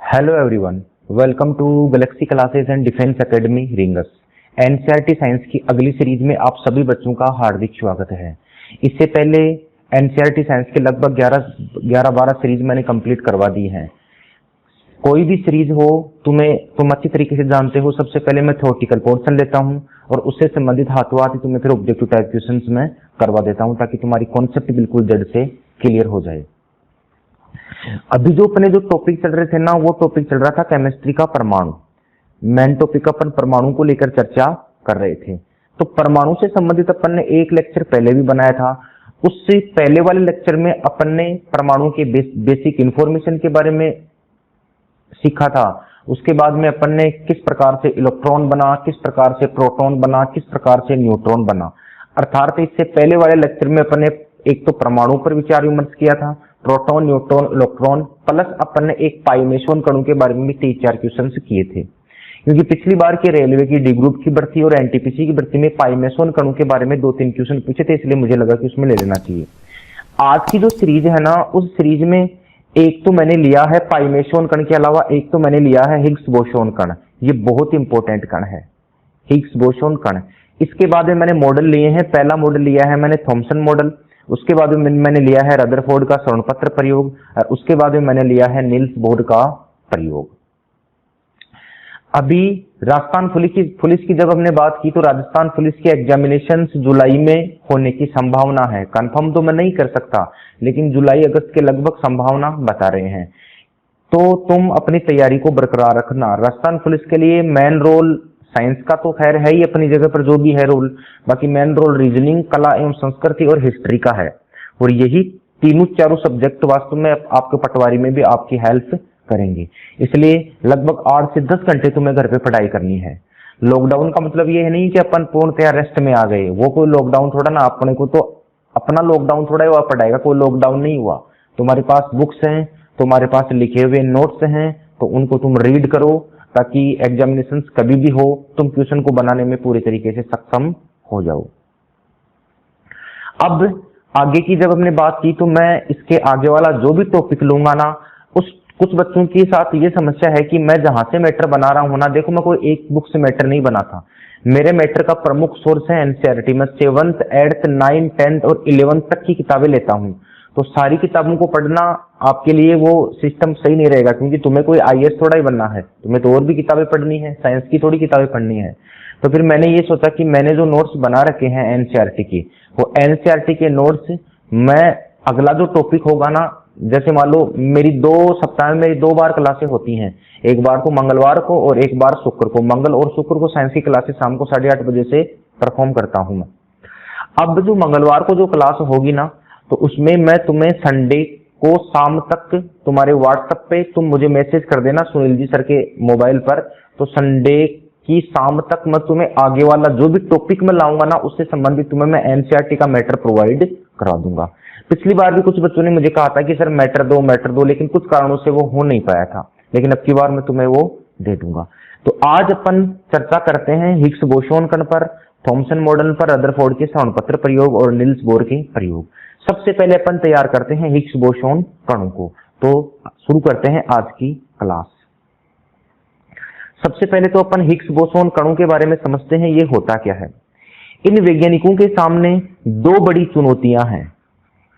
Hello everyone, welcome to galaxy classes and defence academy Ringas. NCERT science की अगली series में आप सभी बच्चों का हार्दिक स्वागत है। इससे पहले एनसीईआरटी साइंस के लगभग 11-12 सीरीज मैंने कंप्लीट करवा दी हैं। कोई भी सीरीज हो तुम अच्छी तरीके से जानते हो, सबसे पहले मैं थ्योरेटिकल पोर्शन लेता हूं और उससे संबंधित हाथों हाथ तुम्हें फिर ऑब्जेक्टिव टाइप क्वेश्चंस में करवा देता हूं ताकि तुम्हारी कॉन्सेप्ट बिल्कुल जड़ से क्लियर हो जाए। अभी जो अपने टॉपिक चल रहे थे ना, वो टॉपिक चल रहा था केमिस्ट्री का परमाणु। मेन टॉपिक अपन परमाणु को लेकर चर्चा कर रहे थे। तो परमाणु से संबंधित अपन ने एक लेक्चर पहले भी बनाया था। उससे पहले वाले लेक्चर में अपन ने परमाणु के बेसिक इंफॉर्मेशन के बारे में सीखा था। उसके बाद में अपन ने किस प्रकार से इलेक्ट्रॉन बना, किस प्रकार से प्रोटॉन बना, किस प्रकार से न्यूट्रॉन बना। अर्थात इससे पहले वाले लेक्चर में अपन ने एक तो परमाणु पर विचार विमर्श किया था, प्रोटॉन, न्यूट्रॉन, इलेक्ट्रॉन, प्लस अपन ने एक पाइमेसोन कणों के बारे में भी 3-4 क्वेश्चन किए थे। क्योंकि पिछली बार के रेलवे की डी ग्रुप की भर्ती और एनटीपीसी की भर्ती में पाइमेसोन कणों के बारे में 2-3 क्वेश्चन पूछे थे, इसलिए मुझे लगा कि उसमें ले लेना चाहिए। आज की जो सीरीज है ना, उस सीरीज में एक तो मैंने लिया है पाइमेसोन कण के अलावा एक तो मैंने लिया है हिग्स बोसोन कण। ये बहुत इंपॉर्टेंट कण है, हिग्स बोसोन कण। इसके बाद में मैंने मॉडल लिए हैं। पहला मॉडल लिया है मैंने थॉमसन मॉडल, उसके बाद में मैंने लिया है रदरफोर्ड का स्वर्णपत्र प्रयोग, और उसके बाद में मैंने लिया है नील्स बोर का प्रयोग। अभी राजस्थान पुलिस की जब हमने बात की तो राजस्थान पुलिस के एग्जामिनेशन जुलाई में होने की संभावना है। कंफर्म तो मैं नहीं कर सकता, लेकिन जुलाई अगस्त के लगभग संभावना बता रहे हैं। तो तुम अपनी तैयारी को बरकरार रखना। राजस्थान पुलिस के लिए मेन रोल साइंस का तो खैर है ही अपनी जगह पर, जो भी है रोल, बाकी मेन रोल रीजनिंग, कला एवं संस्कृति और हिस्ट्री का है। और यही चारों सब्जेक्ट वास्तव में आपके पटवारी में भी आपकी हेल्प करेंगे। इसलिए लगभग 8 से 10 घंटे तुम्हें घर पे पढ़ाई करनी है। लॉकडाउन का मतलब ये है नहीं कि अपन पूर्णतया रेस्ट में आ गए, वो कोई लॉकडाउन थोड़ा ना। अपने को तो अपना लॉकडाउन थोड़ा हुआ पढ़ाई का, कोई लॉकडाउन नहीं हुआ। तुम्हारे पास बुक्स हैं, तुम्हारे पास लिखे हुए नोट्स हैं, तो उनको तुम रीड करो ताकि एग्जामिनेशन कभी भी हो तुम क्वेश्चन को बनाने में पूरी तरीके से सक्षम हो जाओ। अब आगे की जब हमने बात की तो मैं इसके आगे वाला जो भी टॉपिक लूंगा ना, कुछ बच्चों के साथ ये समस्या है कि मैं जहां से मैटर बना रहा हूं ना, देखो मैं कोई एक बुक से मैटर नहीं बनाता। मेरे मैटर का प्रमुख सोर्स है एनसीईआरटी। मैं 7th, 8th, 9th, 10th और 11th तक की किताबें लेता हूं। तो सारी किताबों को पढ़ना आपके लिए वो सिस्टम सही नहीं रहेगा, क्योंकि तुम्हें कोई आईएएस थोड़ा ही बनना है, तुम्हें तो और भी किताबें पढ़नी है, साइंस की थोड़ी किताबें पढ़नी है। तो फिर मैंने ये सोचा कि मैंने जो नोट्स बना रखे हैं एनसीईआरटी के, वो एनसीईआरटी के नोट्स मैं अगला जो टॉपिक होगा ना, जैसे मान लो मेरी 2 सप्ताह में मेरी 2 बार क्लासें होती हैं, एक बार को मंगलवार को और एक बार शुक्र को। मंगल और शुक्र को साइंस की क्लासेस शाम को 8:30 बजे से परफॉर्म करता हूं मैं। अब जो मंगलवार को जो क्लास होगी ना, तो उसमें मैं तुम्हें संडे को शाम तक तुम्हारे व्हाट्सएप पे तुम मुझे मैसेज कर देना सुनील जी सर के मोबाइल पर। तो संडे की शाम तक मैं तुम्हें आगे वाला जो भी टॉपिक में लाऊंगा ना, उससे संबंधित तुम्हें मैं एनसीईआरटी का मैटर प्रोवाइड करा दूंगा। पिछली बार भी कुछ बच्चों ने मुझे कहा था कि सर मैटर दो, लेकिन कुछ कारणों से वो हो नहीं पाया था, लेकिन अब की बार मैं तुम्हें वो दे दूंगा। तो आज अपन चर्चा करते हैं हिग्स बोसोन कण पर, थॉमसन मॉडल पर, रदरफोर्ड के स्वर्णपत्र प्रयोग और नील्स बोर के प्रयोग। सबसे पहले अपन तैयार करते हैं हिग्स बोसोन कणों को। तो शुरू करते हैं आज की क्लास। सबसे पहले तो अपन हिग्स बोसोन कणों के बारे में समझते हैं, ये होता क्या है। इन वैज्ञानिकों के सामने 2 बड़ी चुनौतियां हैं।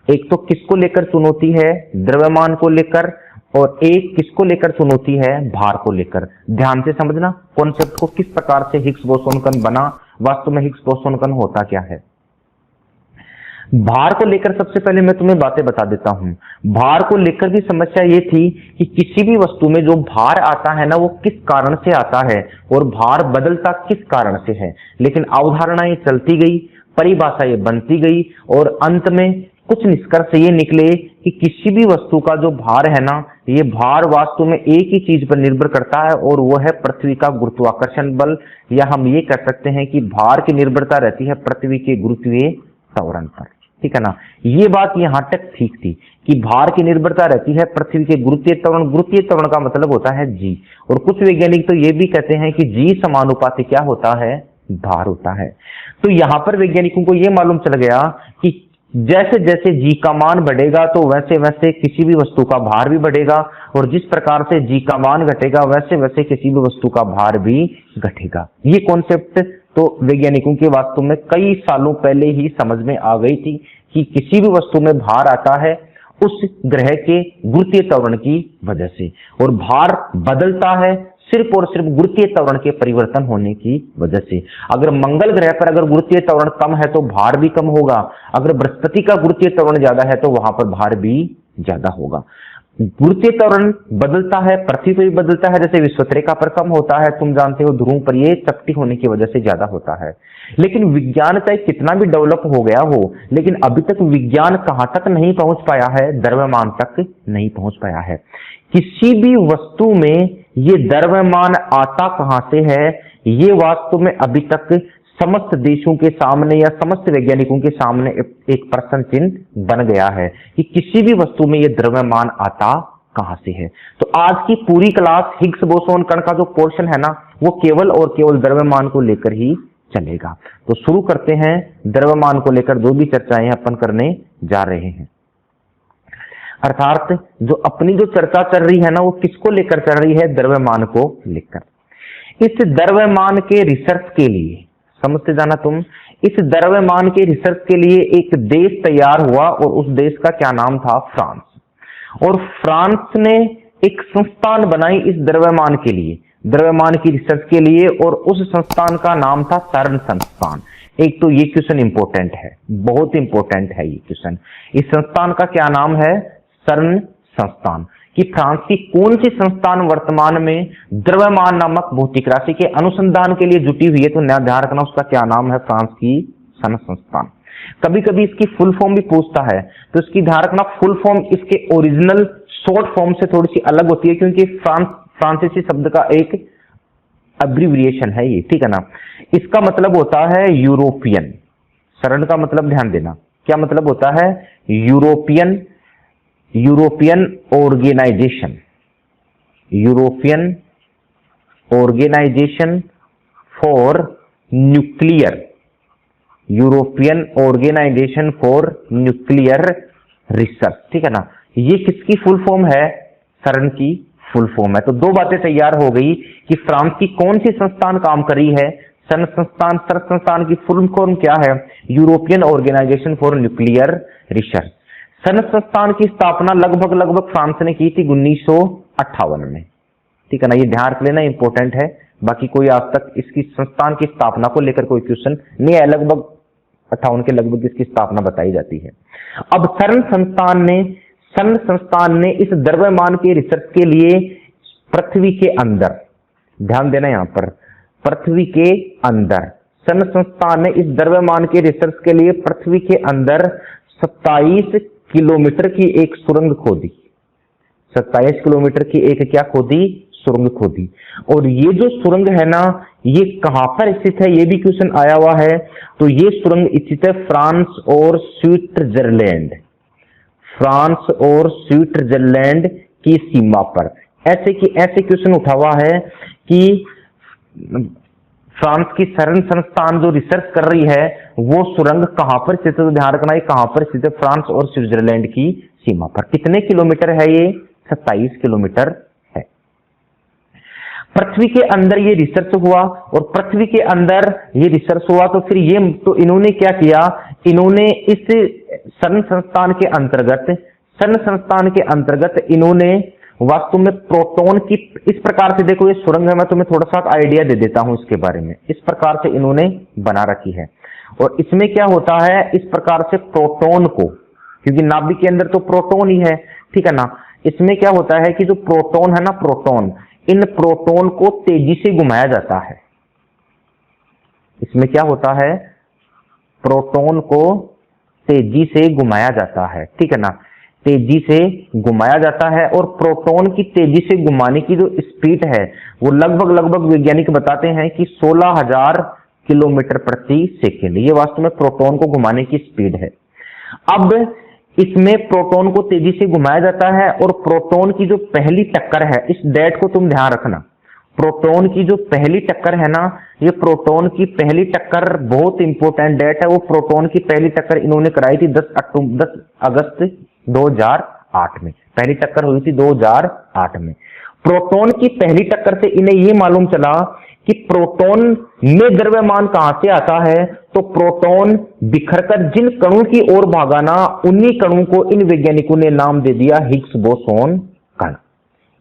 एक तो किसको लेकर चुनौती है, द्रव्यमान को लेकर, और एक किसको लेकर चुनौती है, भार को लेकर। ध्यान से समझना कॉन्सेप्ट को, किस प्रकार से हिग्स बोसोन कण बना, वास्तव में हिग्स बोसोन कण होता क्या है। भार को लेकर सबसे पहले मैं तुम्हें बातें बता देता हूं। भार को लेकर भी समस्या ये थी कि किसी भी वस्तु में जो भार आता है ना, वो किस कारण से आता है और भार बदलता किस कारण से है। लेकिन अवधारणाएं चलती गई, परिभाषाएं बनती गई, और अंत में कुछ निष्कर्ष ये निकले कि किसी भी वस्तु का जो भार है ना, ये भार वास्तव में एक ही चीज पर निर्भर करता है, और वो है पृथ्वी का गुरुत्वाकर्षण बल, या हम ये कह सकते हैं कि भार की निर्भरता रहती है पृथ्वी के गुरुत्वीय त्वरण पर। ठीक है ना, ये बात यहां तक ठीक थी कि भार की निर्भरता रहती है पृथ्वी के गुरुत्वीय त्वरण। गुरुत्वीय त्वरण का मतलब होता है जी, और कुछ वैज्ञानिक तो ये भी कहते हैं कि जी समानुपाती क्या होता है, भार होता है। तो यहां पर वैज्ञानिकों को यह मालूम चल गया कि जैसे जैसे जी का मान बढ़ेगा तो वैसे वैसे किसी भी वस्तु का भार भी बढ़ेगा, और जिस प्रकार से जी का मान घटेगा वैसे वैसे किसी भी वस्तु का भार भी घटेगा। ये कॉन्सेप्ट तो वैज्ञानिकों के वास्तव में कई सालों पहले ही समझ में आ गई थी कि किसी भी वस्तु में भार आता है उस ग्रह के गुरुत्वीय त्वरण की वजह से, और भार बदलता है सिर्फ और सिर्फ गुरुत्वीय त्वरण के परिवर्तन होने की वजह से। अगर मंगल ग्रह पर अगर गुरुत्वीय त्वरण कम है तो भार भी कम होगा, अगर बृहस्पति का गुरुत्वीय त्वरण ज्यादा है तो वहां पर भार भी ज्यादा होगा। गुरुत्वीय त्वरण बदलता है, पृथ्वी पर भी बदलता है, जैसे विश्वरेखा पर कम होता है, तुम जानते हो ध्रुव पर ये चपटी होने की वजह से ज्यादा होता है। लेकिन विज्ञान चाहे कितना भी डेवलप हो गया हो, लेकिन अभी तक विज्ञान कहां तक नहीं पहुंच पाया है, द्रव्यमान तक नहीं पहुंच पाया है। किसी भी वस्तु में ये द्रव्यमान आता कहां से है, ये वास्तव में अभी तक समस्त देशों के सामने या समस्त वैज्ञानिकों के सामने एक प्रश्न चिन्ह बन गया है कि किसी भी वस्तु में ये द्रव्यमान आता कहां से है। तो आज की पूरी क्लास हिग्स बोसोन कण का जो पोर्शन है ना, वो केवल और केवल द्रव्यमान को लेकर ही चलेगा। तो शुरू करते हैं द्रव्यमान को लेकर जो भी चर्चाएं अपन करने जा रहे हैं। अर्थात जो अपनी जो चर्चा चल रही है ना, वो किसको लेकर चल रही है, द्रव्यमान को लेकर। इस द्रव्यमान के रिसर्च के लिए, समझते जाना तुम, इस द्रव्यमान के रिसर्च के लिए एक देश तैयार हुआ और उस देश का क्या नाम था, फ्रांस। और फ्रांस ने एक संस्थान बनाई इस द्रव्यमान के लिए, द्रव्यमान की रिसर्च के लिए, और उस संस्थान का नाम था सर्न संस्थान। एक तो ये क्वेश्चन इंपॉर्टेंट है, बहुत इंपॉर्टेंट है ये क्वेश्चन। इस संस्थान का क्या नाम है, सर्न संस्थान। कि फ्रांस की कौन सी संस्थान वर्तमान में द्रव्यमान नामक भौतिक राशि के अनुसंधान के लिए जुटी हुई है, तो ध्यान रखना उसका क्या नाम है, फ्रांस की सर्न संस्थान। कभी कभी इसकी फुल फॉर्म भी पूछता है, तो इसकी ध्यान रखना फुल फॉर्म इसके ओरिजिनल शॉर्ट फॉर्म से थोड़ी सी अलग होती है, क्योंकि फ्रांसीसी शब्द का एक एब्रिविएशन है ये, ठीक है ना। इसका मतलब होता है यूरोपियन। सर्न का मतलब ध्यान देना, क्या मतलब होता है, European organisation, European organisation for nuclear, European organisation for nuclear research, ठीक है ना। ये किसकी फुल फॉर्म है, सर्न की फुल फॉर्म है। तो दो बातें तैयार हो गई कि फ्रांस की कौन सी संस्थान काम कर रही है, सर्न संस्थान। सर्न संस्थान की फुल फॉर्म क्या है, European organisation for nuclear research. CERN संस्थान की स्थापना लगभग फ्रांस ने की थी 1958 में, ठीक है ना। ये ध्यान रख लेना, इंपॉर्टेंट है। बाकी कोई आज तक इसकी संस्थान की स्थापना को लेकर कोई क्वेश्चन नहीं है, लगभग 58 के लगभग इसकी स्थापना बताई जाती है। अब सर्न संस्थान ने इस द्रव्यमान के रिसर्च के लिए पृथ्वी के अंदर, ध्यान देना यहां पर, पृथ्वी के अंदर सर्न संस्थान ने इस द्रव्यमान के रिसर्च के लिए पृथ्वी के अंदर 27 किलोमीटर की एक सुरंग खोदी। 27 किलोमीटर की एक क्या खोदी, सुरंग खोदी। और ये जो सुरंग है ना, ये कहां पर स्थित है, ये भी क्वेश्चन आया हुआ है। तो ये सुरंग स्थित है फ्रांस और स्विट्जरलैंड, फ्रांस और स्विट्जरलैंड की सीमा पर। ऐसे क्वेश्चन उठा हुआ है कि फ्रांस की सर्न संस्थान जो रिसर्च कर रही है वो सुरंग कहां पर स्थित है, तो ध्यान रखना है कहां पर स्थित है, फ्रांस और स्विट्जरलैंड की सीमा पर। कितने किलोमीटर है ये, 27 किलोमीटर है। पृथ्वी के अंदर ये रिसर्च हुआ, और पृथ्वी के अंदर ये रिसर्च हुआ तो फिर ये तो इन्होंने क्या किया, इन्होंने इस सर्न संस्थान के अंतर्गत इन्होंने वास्तव में प्रोटॉन की, इस प्रकार से देखो ये सुरंग है, मैं तुम्हें थोड़ा सा आइडिया दे देता हूं इसके बारे में। इस प्रकार से इन्होंने बना रखी है, और इसमें क्या होता है, इस प्रकार से प्रोटॉन को, क्योंकि नाभिक के अंदर तो प्रोटॉन ही है, ठीक है ना। इसमें क्या होता है कि जो प्रोटॉन है ना, प्रोटॉन, इन प्रोटॉन को तेजी से घुमाया जाता है। इसमें क्या होता है, प्रोटॉन को तेजी से घुमाया जाता है, ठीक है ना, तेजी से घुमाया जाता है। और प्रोटॉन की तेजी से घुमाने की जो स्पीड है वो लगभग वैज्ञानिक बताते हैं कि 16,000 किलोमीटर प्रति सेकेंड, ये वास्तव में प्रोटॉन को घुमाने की स्पीड है। अब इसमें प्रोटॉन को तेजी से घुमाया जाता है, और प्रोटॉन की जो पहली टक्कर है, इस डेट को तुम ध्यान रखना, प्रोटॉन की जो पहली टक्कर है ना, ये प्रोटॉन की पहली टक्कर बहुत इंपॉर्टेंट डेट है। वो प्रोटॉन की पहली टक्कर इन्होंने कराई थी 10 अगस्त 2008 में। पहली टक्कर हुई थी 2008 में। प्रोटॉन की पहली टक्कर से इन्हें ये मालूम चला कि प्रोटॉन में द्रव्यमान कहां से आता है, तो प्रोटॉन बिखरकर जिन कणों की ओर भागा ना, उन्हीं कणों को इन वैज्ञानिकों ने नाम दे दिया हिग्स बोसोन कण।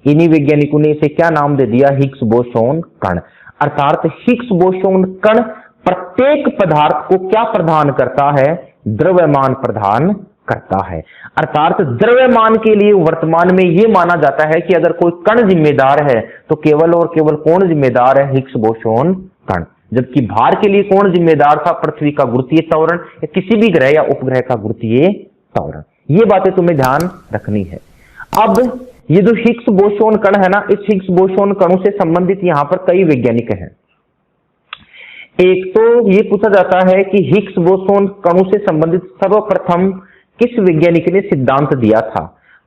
इन्हीं वैज्ञानिकों ने इसे क्या नाम दे दिया, हिग्स बोसोन कण। अर्थात हिग्स बोसोन कण प्रत्येक पदार्थ को क्या प्रदान करता है, द्रव्यमान प्रदान करता है। अर्थात द्रव्यमान के लिए वर्तमान में यह माना जाता है कि अगर कोई कण जिम्मेदार है तो केवल और केवल कौन जिम्मेदार है, हिग्स बोसोन कण। जबकि भार के लिए कौन जिम्मेदार था, पृथ्वी का गुरुत्वीय त्वरण या किसी भी ग्रह या उपग्रह का गुरुत्वीय त्वरण। ये बातें तुम्हें ध्यान रखनी है। अब ये जो हिग्स बोसोन कण है ना, इस हिग्स बोसोन कणों से संबंधित यहां पर कई वैज्ञानिक हैं। एक तो ये पूछा जाता है कि हिग्स बोसोन कणों से संबंधित सर्वप्रथम किस वैज्ञानिक ने सिद्धांत दिया था।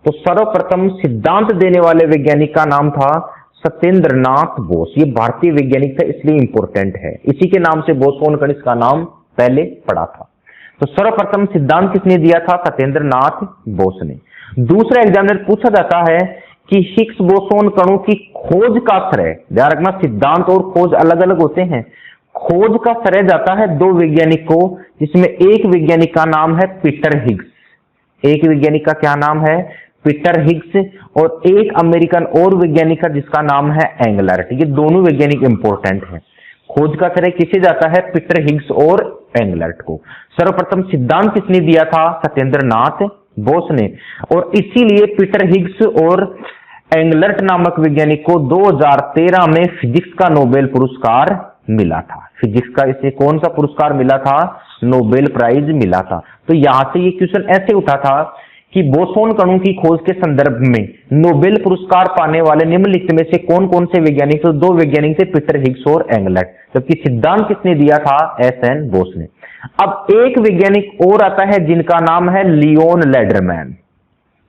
तो सर्वप्रथम सिद्धांत देने वाले वैज्ञानिक का नाम था सत्येंद्रनाथ बोस। ये भारतीय वैज्ञानिक था, इसलिए इंपॉर्टेंट है। इसी के नाम से बोसोन कण इसका नाम पहले पड़ा था। तो सर्वप्रथम सिद्धांत किसने दिया था, सत्येंद्रनाथ बोस ने। दूसरा एग्जामिनर पूछा जाता है कि हिग्स बोसोन कणों की खोज का श्रेय, ध्यान रखना सिद्धांत और खोज अलग अलग होते हैं। खोज का श्रेय जाता है दो वैज्ञानिक को, जिसमें एक वैज्ञानिक का नाम है पीटर हिग्स। एक वैज्ञानिक का क्या नाम है, पीटर हिग्स, और एक अमेरिकन और वैज्ञानिक का जिसका नाम है एंगलर्ट। ये दोनों वैज्ञानिक इंपॉर्टेंट हैं। खोज का श्रेय किसे जाता है, पीटर हिग्स और एंगलर्ट को। सर्वप्रथम सिद्धांत किसने दिया था, सत्येंद्रनाथ बोस ने। और इसीलिए पीटर हिग्स और एंगलर्ट नामक वैज्ञानिक को 2013 में फिजिक्स का नोबेल पुरस्कार मिला था। फिजिक्स का इसे कौन सा पुरस्कार मिला था, नोबेल प्राइज मिला था। तो यहां से ये क्वेश्चन ऐसे उठा था कि बोसोन कणों की खोज के संदर्भ में नोबेल पुरस्कार पाने वाले निम्नलिखित में से कौन कौन से वैज्ञानिक, तो दो वैज्ञानिक थे, पीटर हिग्स और एंगलर्ट। जबकि सिद्धांत किसने दिया था, एस.एन. बोस ने। अब एक वैज्ञानिक और आता है जिनका नाम है लियोन लेडरमैन।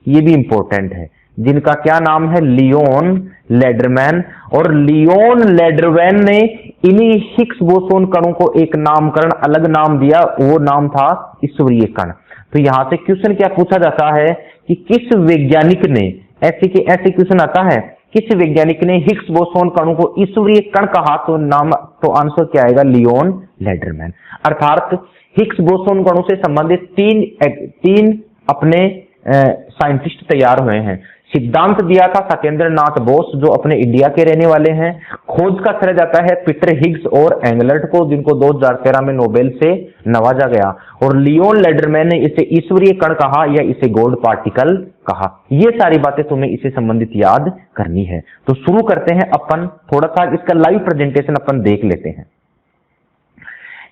ये भी इंपॉर्टेंट है, जिनका क्या नाम है, लियोन लेडरमैन। और लियोन लेडरमैन ने इन्हीं हिग्स बोसोन कणों को एक नामकरण अलग नाम दिया, वो नाम था ईश्वरीय कण। तो यहां से क्वेश्चन क्या पूछा जाता है कि किस वैज्ञानिक ने, ऐसे क्वेश्चन आता है, किस वैज्ञानिक ने हिग्स बोसोन कणों को ईश्वरीय कण कहा, तो आंसर क्या आएगा, लियोन लेडरमैन। अर्थात हिग्स बोसोन कणों से संबंधित तीन अपने साइंटिस्ट तैयार हुए हैं। सिद्धांत दिया था सत्येंद्रनाथ बोस, जो अपने इंडिया के रहने वाले हैं। खोज का श्रेय जाता है पीटर हिग्स और एंगलर्ट को, जिनको 2013 में नोबेल से नवाजा गया। और लियोन लेडरमैन ने इसे ईश्वरीय कण कहा या इसे गॉड पार्टिकल कहा। ये सारी बातें तुम्हें इससे संबंधित याद करनी है। तो शुरू करते हैं अपन, थोड़ा सा इसका लाइव प्रेजेंटेशन अपन देख लेते हैं।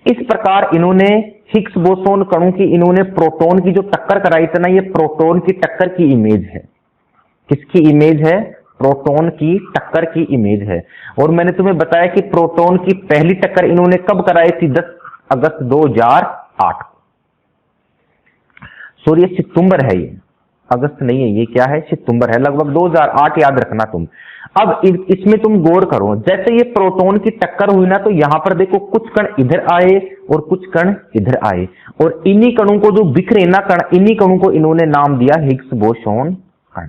इस प्रकार इन्होंने हिग्स बोसोन कणों की, इन्होंने प्रोटॉन की जो टक्कर कराई थी ना, ये प्रोटॉन की टक्कर की इमेज है। किसकी इमेज है, प्रोटॉन की टक्कर की इमेज है। और मैंने तुम्हें बताया कि प्रोटॉन की पहली टक्कर इन्होंने कब कराई थी, 10 अगस्त 2008। सॉरी, ये सितंबर है, ये अगस्त नहीं है, ये क्या है, सितंबर है, लगभग 2008 याद रखना तुम। अब इसमें तुम गौर करो, जैसे ये प्रोटॉन की टक्कर हुई ना, तो यहां पर देखो कुछ कण इधर आए और कुछ कण इधर आए, और इन्हीं कणों को जो बिखरे ना कण, इन्हीं कणों को इन्होंने नाम दिया हिग्स बोसोन कण।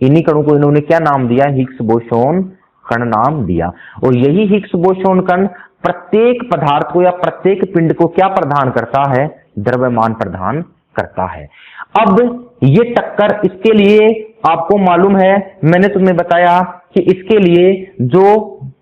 इन्हीं कणों को इन्होंने क्या नाम दिया, हिग्स बोसोन कण नाम दिया। और यही हिग्स बोसोन कण प्रत्येक पदार्थ को या प्रत्येक पिंड को क्या प्रदान करता है, द्रव्यमान प्रदान करता है। अब ये टक्कर, इसके लिए आपको मालूम है, मैंने तुम्हें बताया कि इसके लिए जो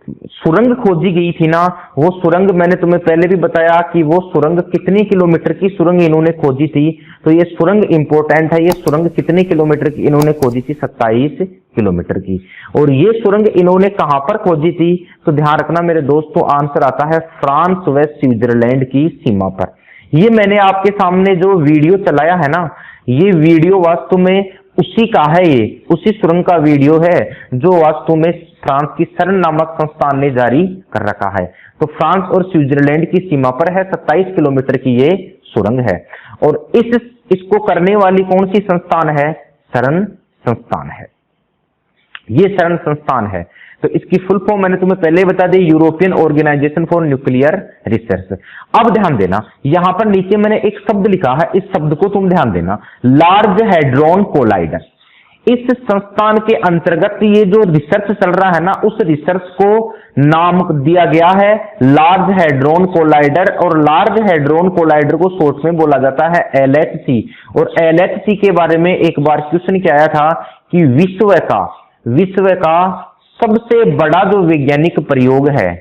सुरंग खोजी गई थी ना, वो सुरंग मैंने तुम्हें पहले भी बताया कि वो सुरंग कितने किलोमीटर की सुरंग इन्होंने खोजी थी। तो ये सुरंग इंपॉर्टेंट है। ये सुरंग कितने किलोमीटर की इन्होंने खोजी थी, 27 किलोमीटर की। और ये सुरंग इन्होंने कहां पर खोजी थी, तो ध्यान रखना मेरे दोस्तों, आंसर आता है फ्रांस व स्विट्जरलैंड की सीमा पर। ये मैंने आपके सामने जो वीडियो चलाया है ना, ये वीडियो वास्तव में उसी का है, ये उसी सुरंग का वीडियो है जो वास्तव में फ्रांस की सर्न नामक संस्थान ने जारी कर रखा है। तो फ्रांस और स्विट्जरलैंड की सीमा पर है, 27 किलोमीटर की ये सुरंग है। और इसको करने वाली कौन सी संस्थान है, सर्न संस्थान है। ये सर्न संस्थान है। तो इसकी फुल फॉर्म मैंने तुम्हें पहले ही बता दी, European organisation for nuclear research. अब ध्यान देना, यहां पर नीचे मैंने एक शब्द लिखा है, इस शब्द को तुम ध्यान देना, लार्ज हैड्रॉन कोलाइडर। इस संस्थान के अंतर्गत ये जो रिसर्च चल रहा है ना, उस रिसर्च को नाम दिया गया है लार्ज हैड्रॉन कोलाइडर, और लार्ज हैड्रॉन कोलाइडर को शॉर्ट में बोला जाता है LHC। और LHC के बारे में एक बार क्वेश्चन क्या आया था कि विश्व का सबसे बड़ा जो वैज्ञानिक प्रयोग है,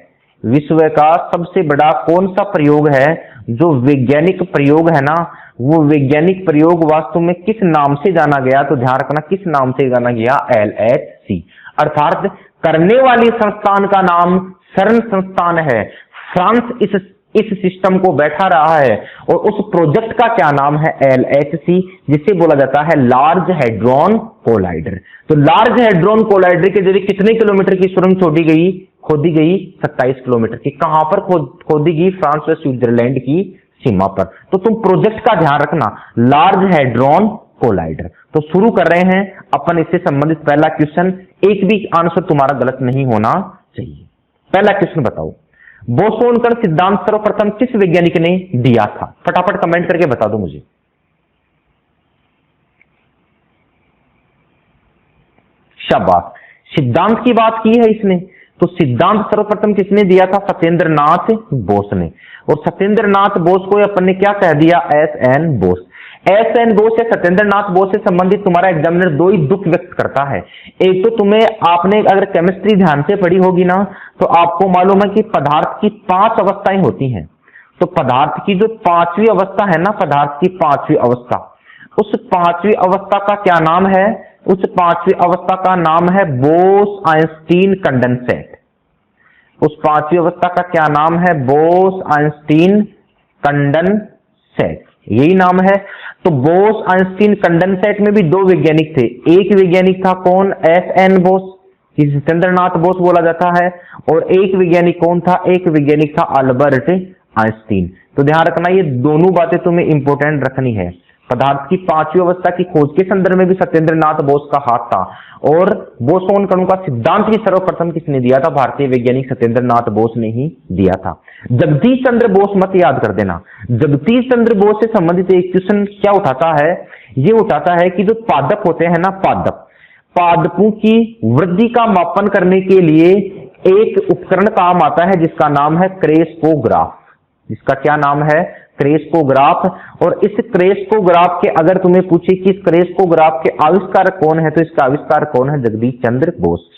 विश्व का सबसे बड़ा कौन सा प्रयोग है, जो वैज्ञानिक प्रयोग है ना, वो वैज्ञानिक प्रयोग वास्तव में किस नाम से जाना गया? तो ध्यान रखना, किस नाम से जाना गया? LHC। अर्थात करने वाली संस्थान का नाम सर्न संस्थान है। फ्रांस इस सिस्टम को बैठा रहा है, और उस प्रोजेक्ट का क्या नाम है? LHC, जिसे बोला जाता है लार्ज हैड्रॉन कोलाइडर। तो लार्ज हैड्रॉन कोलाइडर के जरिए कितने किलोमीटर की सुरंग खोदी गई 27 किलोमीटर की। कहां पर खोदी गई? फ्रांस और स्विट्जरलैंड की सीमा पर। तो तुम प्रोजेक्ट का ध्यान रखना, लार्ज हैड्रॉन कोलाइडर। तो शुरू कर रहे हैं अपन इससे संबंधित पहला क्वेश्चन। एक भी आंसर तुम्हारा गलत नहीं होना चाहिए। पहला क्वेश्चन बताओ, बोसोन कण सिद्धांत सर्वप्रथम किस वैज्ञानिक ने दिया था? फटाफट कमेंट करके बता दो मुझे। शाबाश, सिद्धांत की बात की है इसने। तो सिद्धांत सर्वप्रथम किसने दिया था? सत्येंद्रनाथ बोस ने। और सत्येंद्रनाथ बोस को अपन ने क्या कह दिया? SN बोस। SN बोस या सत्येंद्रनाथ बोस से संबंधित तुम्हारा एग्जामिनर दो ही दुख व्यक्त करता है। एक तो तुम्हें, आपने अगर केमिस्ट्री ध्यान से पढ़ी होगी ना, तो आपको मालूम है कि पदार्थ की 5 अवस्थाएं होती हैं। तो पदार्थ की जो 5वीं अवस्था है ना, पदार्थ की 5वीं अवस्था, उस 5वीं अवस्था का क्या नाम है? उस 5वीं अवस्था का नाम है बोस-आइंस्टीन कंडेंसेट। उस 5वीं अवस्था का क्या नाम है? बोस-आइंस्टीन कंडेंसेट, यही नाम है। तो बोस-आइंस्टीन कंडेंसेट में भी 2 वैज्ञानिक थे। एक वैज्ञानिक था कौन? SN बोस, जिसे सत्येंद्रनाथ बोस बोला जाता है। और एक वैज्ञानिक कौन था? एक वैज्ञानिक था अल्बर्ट आइंस्टीन। तो ध्यान रखना, ये दोनों बातें तुम्हें इंपॉर्टेंट रखनी है। पदार्थ की 5वीं अवस्था की खोज के संदर्भ में भी सत्येंद्रनाथ बोस का हाथ था। और बोसोन कणों का सिद्धांत भी सर्वप्रथम किसने दिया था? भारतीय वैज्ञानिक सत्येंद्रनाथ बोस ने ही दिया था। जगदीश चंद्र बोस मत याद कर देना। जगदीश चंद्र बोस से संबंधित एक क्वेश्चन क्या उठाता है? ये उठाता है कि जो पादप होते हैं ना, पादपों की वृद्धि का मापन करने के लिए एक उपकरण काम आता है जिसका नाम है क्रेस्कोग्राफ। जिसका क्या नाम है? क्रेस्कोग्राफ। और इस क्रेस्कोग्राफ के, अगर तुम्हें पूछे कि इस क्रेस्कोग्राफ के आविष्कारक कौन है, तो इसका आविष्कार कौन है? जगदीश चंद्र बोस।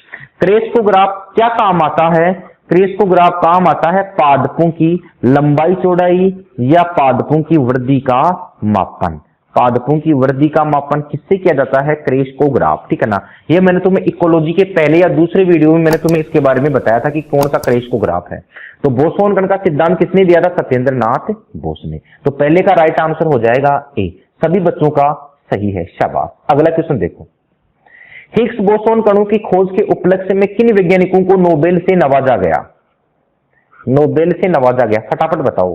क्रेस्कोग्राफ क्या काम आता है? क्रेस्कोग्राफ काम आता है पादपों की लंबाई चौड़ाई या पादपों की वृद्धि का मापन। पादपों की वृद्धि का मापन किससे किया जाता है? क्रेस्कोग्राफ, ठीक है ना। ये मैंने तुम्हें इकोलॉजी के पहले या दूसरे वीडियो में मैंने तुम्हें इसके बारे में बताया था कि कौन सा क्रेस्कोग्राफ है। तो बोसोन कण का सिद्धांत किसने दिया था? सत्येंद्रनाथ बोस ने। तो पहले का राइट आंसर हो जाएगा ए। सभी बच्चों का सही है, शाबाश। अगला क्वेश्चन देखो, हिग्स बोसोन कणों की खोज के उपलक्ष्य में किन वैज्ञानिकों को नोबेल से नवाजा गया? नोबेल से नवाजा गया, फटाफट बताओ।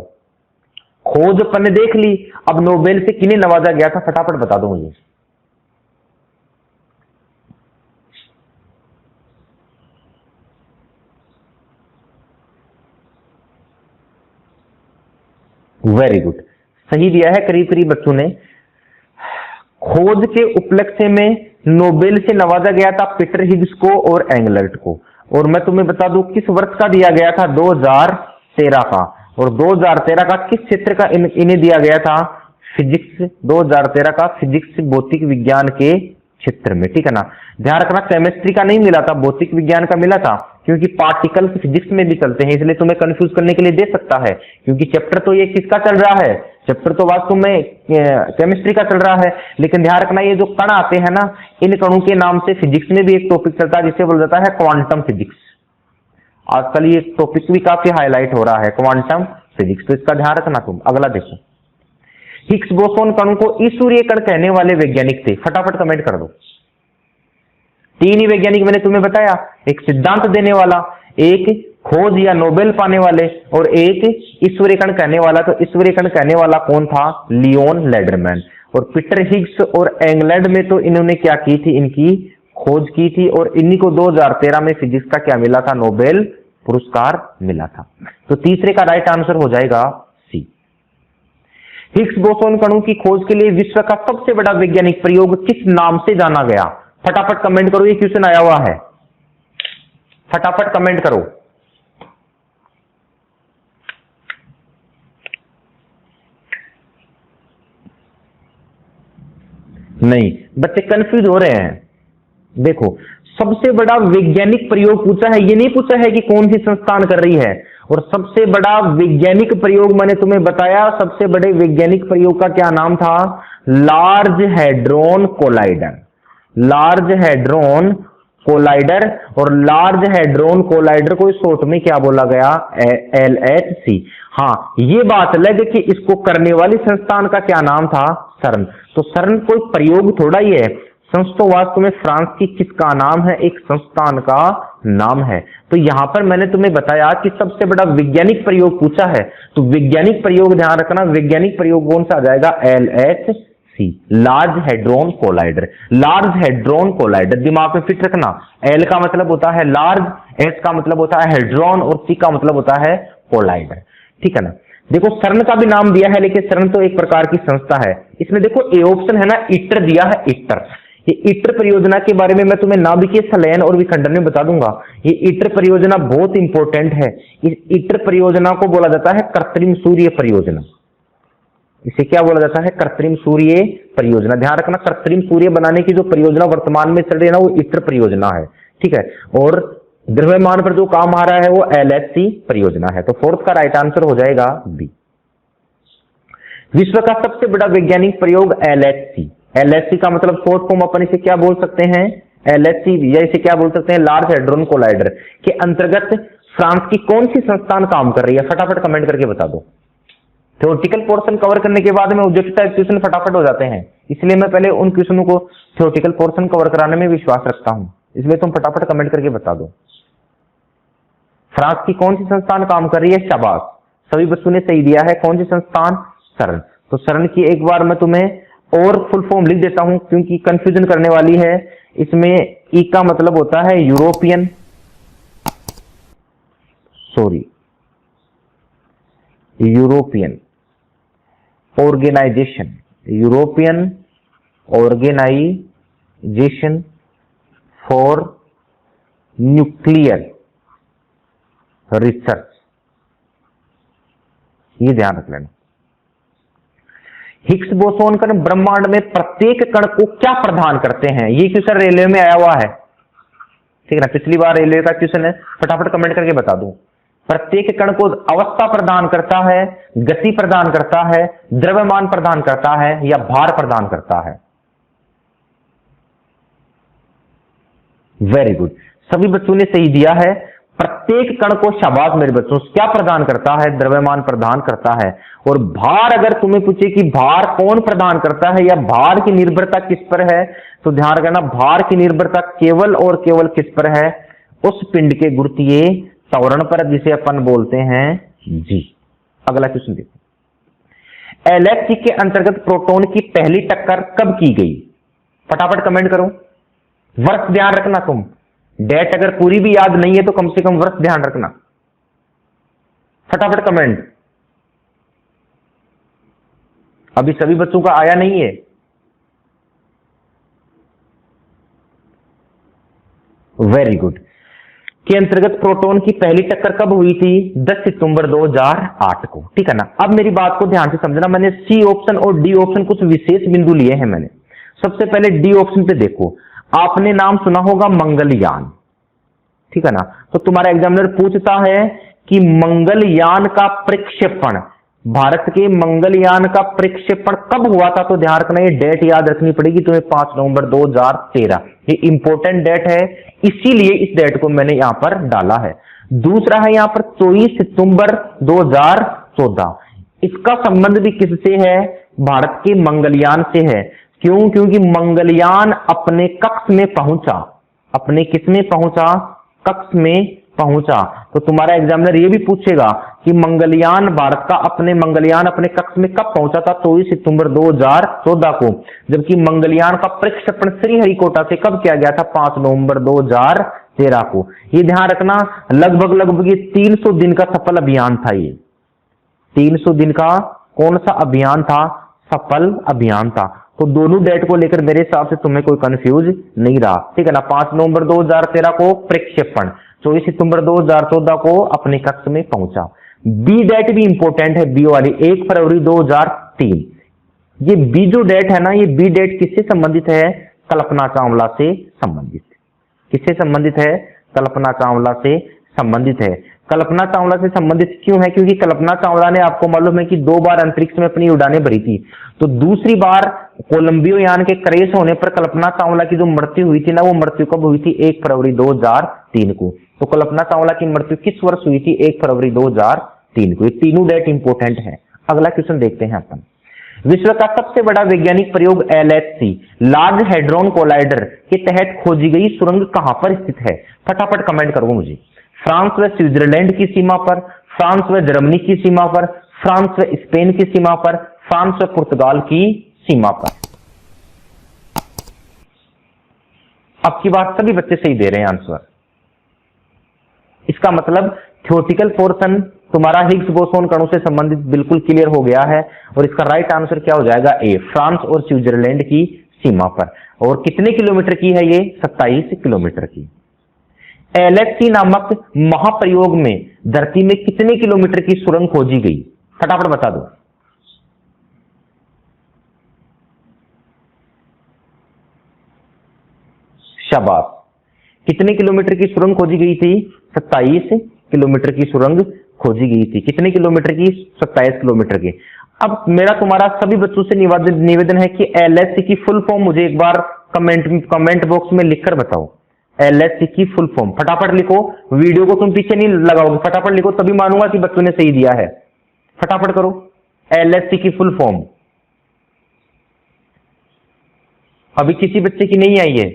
खोज अपन ने देख ली, अब नोबेल से किन्हें नवाजा गया था? फटाफट बता दो मुझे। वेरी गुड, सही दिया है करीब करीब बच्चों ने। खोज के उपलक्ष्य में नोबेल से नवाजा गया था पीटर हिग्स को और एंगलर्ट को। और मैं तुम्हें बता दूं किस वर्ष का दिया गया था? 2013 का। और 2013 का किस क्षेत्र का इन्हें दिया गया था? फिजिक्स। 2013 का फिजिक्स, भौतिक विज्ञान के क्षेत्र में, ठीक है ना। ध्यान रखना, केमिस्ट्री का नहीं मिला था, भौतिक विज्ञान का मिला था, क्योंकि पार्टिकल्स फिजिक्स में भी चलते हैं, इसलिए तुम्हें कंफ्यूज करने के लिए दे सकता है। क्योंकि चैप्टर तो ये किसका चल रहा है? चैप्टर तो वास्तव में केमिस्ट्री का चल रहा है। लेकिन ध्यान रखना, ये जो कण आते हैं ना, इन कणों के नाम से फिजिक्स में भी एक टॉपिक चलता है जिसे बोला जाता है क्वांटम फिजिक्स। आजकल ये टॉपिक भी काफी हाईलाइट हो रहा है, क्वांटम फिजिक्स। तो इसका ध्यान रखना तुम। अगला देखो, हिग्स बोसोन कणों को ईश्वरीय कण कहने वाले वैज्ञानिक थे। फटाफट कमेंट कर दो। 3 ही वैज्ञानिक मैंने तुम्हें बताया, एक सिद्धांत देने वाला, एक खोज या नोबेल पाने वाले, और एक ईश्वरीय कण कहने वाला। तो ईश्वरीय कण कहने वाला कौन था? लियोन लेडरमैन। और पीटर हिग्स और एंगलैंड में तो इन्होंने क्या की थी? इनकी खोज की थी और इन्हीं को 2013 में फिजिक्स का क्या मिला था, नोबेल पुरस्कार मिला था। तो तीसरे का राइट आंसर हो जाएगा सी। हिग्स बोसोन कणों की खोज के लिए विश्व का सबसे बड़ा वैज्ञानिक प्रयोग किस नाम से जाना गया? फटाफट कमेंट करो, ये क्वेश्चन आया हुआ है, फटाफट कमेंट करो। नहीं, बच्चे कंफ्यूज हो रहे हैं। देखो, सबसे बड़ा वैज्ञानिक प्रयोग पूछा है, ये नहीं पूछा है कि कौन सी संस्थान कर रही है। और सबसे बड़ा वैज्ञानिक प्रयोग मैंने तुम्हें बताया, सबसे बड़े वैज्ञानिक प्रयोग का क्या नाम था, large hadron collider. Large hadron collider, और लार्ज हैड्रॉन कोलाइडर को शॉर्ट में क्या बोला गया, LHC। हाँ, ये बात अलग है कि इसको करने वाली संस्थान का क्या नाम था, सर्न। तो सर्न कोई प्रयोग थोड़ा ही है, संस्थो वास्तव में फ्रांस की किसका नाम है, एक संस्थान का नाम है। तो यहां पर मैंने तुम्हें बताया कि सबसे बड़ा वैज्ञानिक प्रयोग पूछा है, तो वैज्ञानिक प्रयोग ध्यान रखना, वैज्ञानिक प्रयोग कौन सा आ जाएगा, LHC, large hadron collider. Large hadron collider दिमाग में फिट रखना, L का मतलब होता है लार्ज, S का मतलब होता है हैड्रॉन और C का मतलब होता है कोलाइडर, ठीक है ना। देखो, सर्न का भी नाम दिया है, लेकिन सर्न तो एक प्रकार की संस्था है। इसमें देखो ए ऑप्शन है ना, इटर दिया है, इटर। ये इटर परियोजना के बारे में मैं तुम्हें नाभिकीय संलयन और विखंडन में बता दूंगा। ये इटर परियोजना बहुत इंपॉर्टेंट है। इस इटर परियोजना को बोला जाता है कृत्रिम सूर्य परियोजना। इसे क्या बोला जाता है, कृत्रिम सूर्य परियोजना। ध्यान रखना, कृत्रिम सूर्य बनाने की जो परियोजना वर्तमान में चल रही है ना, वो इटर परियोजना है, ठीक है। और द्रव्यमान पर जो काम आ रहा है वो LHC परियोजना है। तो फोर्थ का राइट आंसर हो जाएगा बी। विश्व का सबसे बड़ा वैज्ञानिक प्रयोग LHC। LHC का मतलब शॉर्ट फॉर्म अपन इसे क्या बोल सकते हैं, LHC, या इसे क्या बोल सकते हैं, लार्ज हैड्रॉन कोलाइडर के अंतर्गत फ्रांस की कौन सी संस्थान काम कर रही है, फटाफट कमेंट करके बता दो। थ्योरेटिकल पोर्शन कवर करने के बाद में ऑब्जेक्टिव टाइप क्वेश्चन फटाफट हो जाते हैं, इसलिए मैं पहले उन क्वेश्चनों को थ्योरेटिकल पोर्शन कवर कराने में विश्वास रखता हूं, इसलिए तुम फटाफट कमेंट करके बता दो। फ्रांस की कौन सी संस्थान काम कर रही है, शाबाश, सभी बच्चों ने सही दिया है। कौन सी संस्थान, सर्न। तो सर्न की एक बार मैं तुम्हें और फुल फॉर्म लिख देता हूं, क्योंकि कंफ्यूजन करने वाली है। इसमें ई का मतलब होता है European, European organisation, European organisation for nuclear research, ये ध्यान रख लेना। हिग्स बोसोन कण ब्रह्मांड में प्रत्येक कण को क्या प्रदान करते हैं, ये क्वेश्चन रेलवे में आया हुआ है, ठीक है ना, पिछली बार रेलवे का क्वेश्चन है, फटाफट कमेंट करके बता दो। प्रत्येक कण को अवस्था प्रदान करता है, गति प्रदान करता है, द्रव्यमान प्रदान करता है, या भार प्रदान करता है। वेरी गुड, सभी बच्चों ने सही दिया है। प्रत्येक कण को, शाबाश मेरे बच्चों, क्या प्रदान करता है, द्रव्यमान प्रदान करता है। और भार, अगर तुम्हें पूछे कि भार कौन प्रदान करता है या भार की निर्भरता किस पर है, तो ध्यान रखना, भार की निर्भरता केवल और केवल किस पर है, उस पिंड के गुरुत्वीय त्वरण पर, जिसे अपन बोलते हैं जी। अगला क्वेश्चन देखो, LHC के अंतर्गत प्रोटॉन की पहली टक्कर कब की गई, फटाफट कमेंट करो। वर्ष ध्यान रखना, तुम डेट अगर पूरी भी याद नहीं है तो कम से कम वर्ष ध्यान रखना, फटाफट कमेंट। अभी सभी बच्चों का आया नहीं है। Very good. के अंतर्गत प्रोटॉन की पहली टक्कर कब हुई थी, 10 सितंबर 2008 को, ठीक है ना। अब मेरी बात को ध्यान से समझना, मैंने सी ऑप्शन और डी ऑप्शन कुछ विशेष बिंदु लिए हैं मैंने। सबसे पहले डी ऑप्शन पे देखो, आपने नाम सुना होगा मंगलयान, ठीक है ना। तो तुम्हारा एग्जामिनर पूछता है कि मंगलयान का प्रक्षेपण, भारत के मंगलयान का प्रक्षेपण कब हुआ था, तो ध्यान रखना, ये डेट याद रखनी पड़ेगी तुम्हें, 5 नवंबर 2013। ये इंपॉर्टेंट डेट है, इसीलिए इस डेट को मैंने यहां पर डाला है। दूसरा है यहां पर 24 सितंबर 2014। इसका संबंध भी किससे है, भारत के मंगलयान से है। क्यों, क्योंकि मंगलयान अपने कक्ष में पहुंचा, अपने किस में पहुंचा, कक्ष में पहुंचा। तो तुम्हारा एग्जामिनर ये भी पूछेगा कि मंगलयान भारत का मंगलयान अपने कक्ष में कब पहुंचा था, 24 सितंबर 2014 को, जबकि मंगलयान का प्रक्षेपण श्रीहरिकोटा से कब किया गया था, 5 नवंबर 2013 को। ये ध्यान रखना, लगभग ये 300 दिन का सफल अभियान था। ये 300 दिन का कौन सा अभियान था, सफल अभियान था। तो दोनों डेट को लेकर मेरे हिसाब से तुम्हें कोई कंफ्यूज नहीं रहा, ठीक है ना। 5 नवंबर 2013 को प्रक्षेपण, 24 सितंबर 2014 को अपने कक्ष में पहुंचा। बी डेट भी इंपॉर्टेंट है, बी वाली 1 फरवरी 2003। ये बी जो डेट है ना, ये बी डेट किससे संबंधित है, कल्पना चावला से संबंधित। किससे संबंधित है, कल्पना चावला से संबंधित है। कल्पना चावला से संबंधित क्यों है, क्योंकि कल्पना चावला ने, आपको मालूम है कि 2 बार अंतरिक्ष में अपनी उड़ानें भरी थी। तो दूसरी बार कोलंबियो यान के क्रैश होने पर कल्पना चावला की जो मृत्यु हुई थी ना, वो मृत्यु कब हुई थी, 1 फरवरी 2003 को। तो कल्पना चावला की मृत्यु किस वर्ष हुई थी, 1 फरवरी 2003 को। ये तीनों डेट इंपोर्टेंट है। अगला क्वेश्चन देखते हैं अपन। विश्व का सबसे बड़ा वैज्ञानिक प्रयोग LHC लार्ज हैड्रॉन कोलाइडर के तहत खोजी गई सुरंग कहां पर स्थित है, फटाफट कमेंट करो मुझे। फ्रांस व स्विट्जरलैंड की सीमा पर, फ्रांस व जर्मनी की सीमा पर, फ्रांस व स्पेन की सीमा पर, फ्रांस व पुर्तगाल की सीमा पर। अब की बात सभी बच्चे सही दे रहे हैं आंसर। इसका मतलब थ्योरेटिकल पोर्शन तुम्हारा हिग्स बोसोन कणों से संबंधित बिल्कुल क्लियर हो गया है, और इसका राइट आंसर क्या हो जाएगा, ए, फ्रांस और स्विट्जरलैंड की सीमा पर। और कितने किलोमीटर की है ये, 27 किलोमीटर की। LHC नामक महाप्रयोग में धरती में कितने किलोमीटर की सुरंग खोजी गई, फटाफट बता दो। शाबाश, कितने किलोमीटर की सुरंग खोजी गई थी, 27 किलोमीटर की सुरंग खोजी गई थी। कितने किलोमीटर की, 27 किलोमीटर की। अब मेरा तुम्हारा सभी बच्चों से निवेदन है कि LHC की फुल फॉर्म मुझे एक बार कमेंट बॉक्स में लिखकर बताओ। LHC की फुल फॉर्म फटाफट लिखो, वीडियो को तुम पीछे नहीं लगाओगे, फटाफट लिखो, तभी मानूंगा कि बच्चों ने सही दिया है। फटाफट करो, LHC की फुल फॉर्म। अभी किसी बच्चे की नहीं आई है,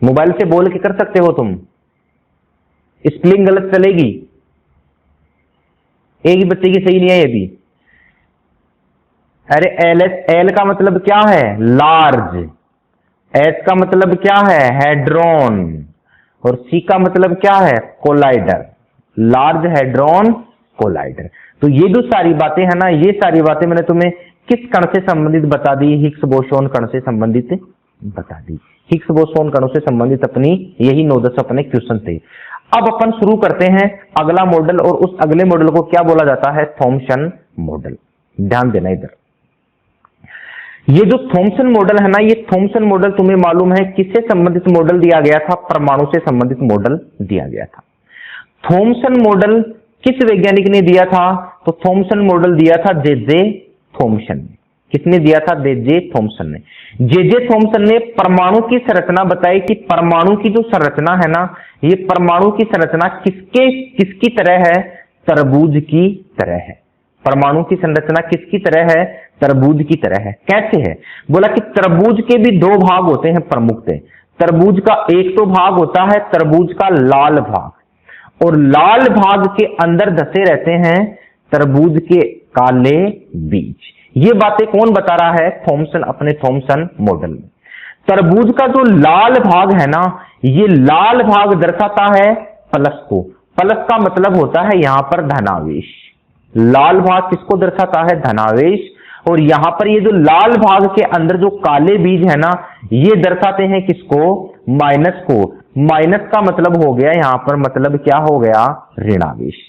मोबाइल से बोल के कर सकते हो तुम, स्पेलिंग गलत चलेगी। एक ही बच्चे की सही नहीं है अभी। अरे एल का मतलब क्या है, लार्ज। एस का मतलब क्या है, हेड्रॉन। और सी का मतलब क्या है, कोलाइडर। Large hadron collider. तो ये जो सारी बातें है ना, ये सारी बातें मैंने तुम्हें किस कण से संबंधित बता दी, हिग्स बोसोन कण से संबंधित बता दी। हिग्स बोसोन कणों से संबंधित अपनी यही 9-10 अपने क्वेश्चन थे। अब अपन शुरू करते हैं अगला मॉडल, और उस अगले मॉडल को क्या बोला जाता है, थॉमसन मॉडल। ध्यान देना इधर, ये जो थॉमसन मॉडल है ना, ये थॉमसन मॉडल तुम्हें मालूम है किससे संबंधित मॉडल दिया गया था, परमाणु से संबंधित मॉडल दिया गया था। थॉमसन मॉडल किस वैज्ञानिक ने दिया था, तो थॉमसन मॉडल दिया था जे थॉमसन ने। किसने दिया था, जे थॉमसन ने। जे थॉमसन ने परमाणु की संरचना बताई कि परमाणु की जो संरचना है ना, ये परमाणु की संरचना किसकी तरह है, तरबूज की तरह है। परमाणु की संरचना किसकी तरह है, तरबूज की तरह है। कैसे है, बोला कि तरबूज के भी 2 भाग होते हैं प्रमुख थे। तरबूज का एक तो भाग होता है तरबूज का लाल भाग, और लाल भाग के अंदर धसे रहते हैं तरबूज के काले बीज। ये बातें कौन बता रहा है, थॉमसन, अपने थॉमसन मॉडल में। तरबूज का जो लाल भाग है ना, ये लाल भाग दर्शाता है प्लस को। प्लस का मतलब होता है यहां पर धनावेश। लाल भाग किसको दर्शाता है, धनावेश। और यहां पर ये जो लाल भाग के अंदर जो काले बीज है ना, ये दर्शाते हैं किसको, माइनस को। माइनस का मतलब हो गया यहां पर, मतलब क्या हो गया, ऋणावेश।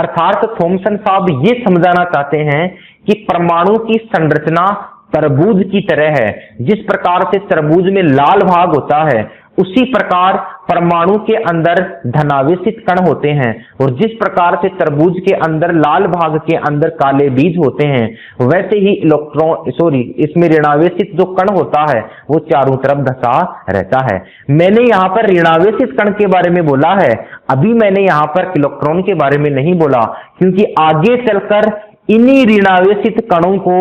अर्थात थॉमसन साहब ये समझाना चाहते हैं कि परमाणु की संरचना तरबूज की तरह है। जिस प्रकार से तरबूज में लाल भाग होता है, उसी प्रकार परमाणु के अंदर धनावेशित कण होते हैं। और जिस प्रकार से तरबूज के अंदर लाल भाग के अंदर काले बीज होते हैं, वैसे ही इसमें ऋणावेशित जो कण होता है वो चारों तरफ धसा रहता है। मैंने यहाँ पर ऋणावेशित कण के बारे में बोला है, अभी मैंने यहाँ पर इलेक्ट्रॉन के बारे में नहीं बोला, क्योंकि आगे चलकर इन्हीं ऋणावेशित कणों को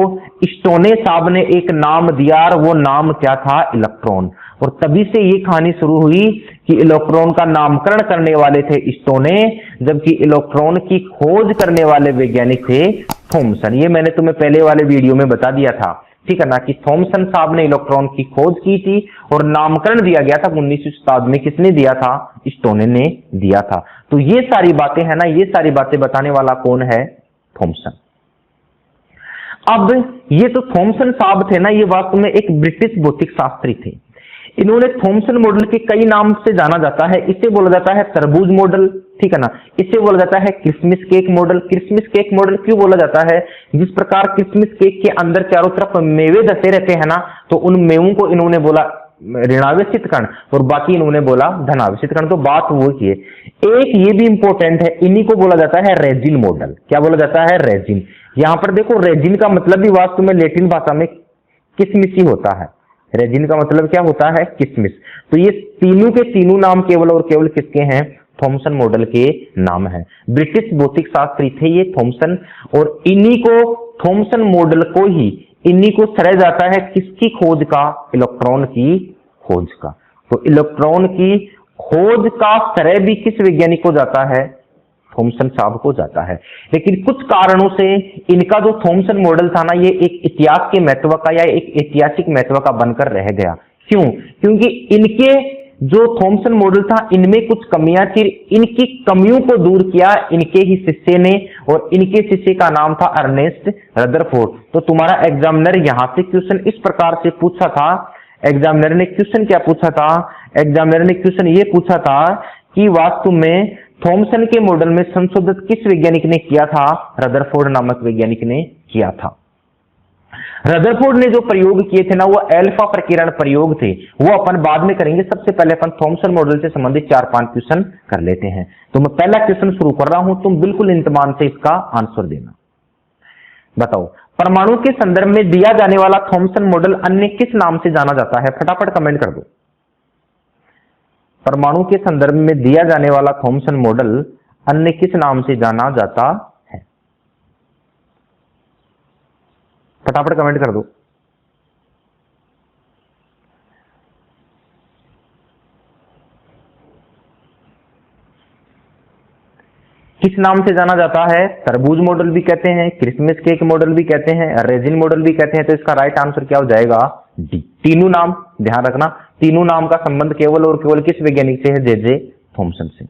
स्टोने साहब ने एक नाम दिया, और वो नाम क्या था, इलेक्ट्रॉन। और तभी से ये कहानी शुरू हुई कि इलेक्ट्रॉन का नामकरण करने वाले थे स्टोन ने, जबकि इलेक्ट्रॉन की खोज करने वाले वैज्ञानिक थे थॉमसन। ये मैंने तुम्हें पहले वाले वीडियो में बता दिया था, ठीक है ना, कि थॉमसन साहब ने इलेक्ट्रॉन की खोज की थी और नामकरण दिया गया था 19वीं शताब्दी में। किसने दिया था? स्टोन ने दिया था। तो ये सारी बातें है ना, ये सारी बातें बताने वाला कौन है? थॉमसन। अब ये तो थॉमसन साहब थे ना, ये वास्तव में एक ब्रिटिश भौतिक शास्त्री थे। इन्होंने थॉमसन मॉडल के कई नाम से जाना जाता है। इसे बोला जाता है तरबूज मॉडल, ठीक है ना, इसे बोला जाता है Christmas cake model. Christmas cake model क्यों बोला जाता है? जिस प्रकार क्रिसमस केक के अंदर चारों तरफ मेवे धसे रहते हैं ना, तो उन मेवों को इन्होंने बोला ऋणावेशित कण और बाकी इन्होंने बोला धनावेशित कण। तो बात वो की है। एक ये भी इंपॉर्टेंट है, इन्हीं को बोला जाता है रेजिन मॉडल। क्या बोला जाता है? रेजिन। यहां पर देखो, रेजिन का मतलब भी वास्तव में लैटिन भाषा में किसमिस ही होता है। रेजिन का मतलब क्या होता है? किसमिस। तो ये तीनों के तीनों नाम केवल और केवल किसके हैं? थॉमसन मॉडल के नाम है। ब्रिटिश भौतिक शास्त्री थे ये थॉमसन, और इन्हीं को थॉमसन मॉडल को ही इन्हीं को श्रेय जाता है किसकी खोज का? इलेक्ट्रॉन की खोज का। तो इलेक्ट्रॉन की खोज का श्रेय भी किस वैज्ञानिक को जाता है? थॉमसन साहब को जाता है। लेकिन कुछ कारणों से इनका जो थॉमसन मॉडल था ना, ये एक इतिहास के महत्व का या एक ऐतिहासिक महत्व का बनकर रह गया। क्यों? क्योंकि इनके जो थॉमसन मॉडल था, इनमें कुछ कमियां थी। इनकी कमियों को दूर किया इनके ही शिष्य ने, और इनके शिष्य का नाम था अर्नेस्ट रदरफोर्ड। तो तुम्हारा एग्जामिनर यहां से क्वेश्चन इस प्रकार से पूछा था। एग्जामिनर ने क्वेश्चन क्या पूछा था? एग्जामिनर ने क्वेश्चन ये पूछा था कि वास्तव में थॉमसन के मॉडल में संशोधित किस वैज्ञानिक ने किया था? रदरफोर्ड नामक वैज्ञानिक ने किया था। रदरफोर्ड ने जो प्रयोग किए थे ना, वो अल्फा प्रकीर्णन प्रयोग थे। वो अपन बाद में करेंगे। सबसे पहले अपन थॉमसन मॉडल से संबंधित 4-5 क्वेश्चन कर लेते हैं। तो मैं पहला क्वेश्चन शुरू कर रहा हूं, तुम बिल्कुल इंतमान से इसका आंसर देना। बताओ, परमाणु के संदर्भ में दिया जाने वाला थॉमसन मॉडल अन्य किस नाम से जाना जाता है? फटाफट कमेंट कर दो। परमाणु के संदर्भ में दिया जाने वाला थॉमसन मॉडल अन्य किस नाम से जाना जाता है? फटाफट कमेंट कर दो। किस नाम से जाना जाता है? तरबूज मॉडल भी कहते हैं, क्रिसमस केक मॉडल भी कहते हैं, रेजिन मॉडल भी कहते हैं। तो इसका राइट आंसर क्या हो जाएगा? डी। तीनों नाम ध्यान रखना, तीनों नाम का संबंध केवल और केवल किस वैज्ञानिक से है? जे थॉमसन से।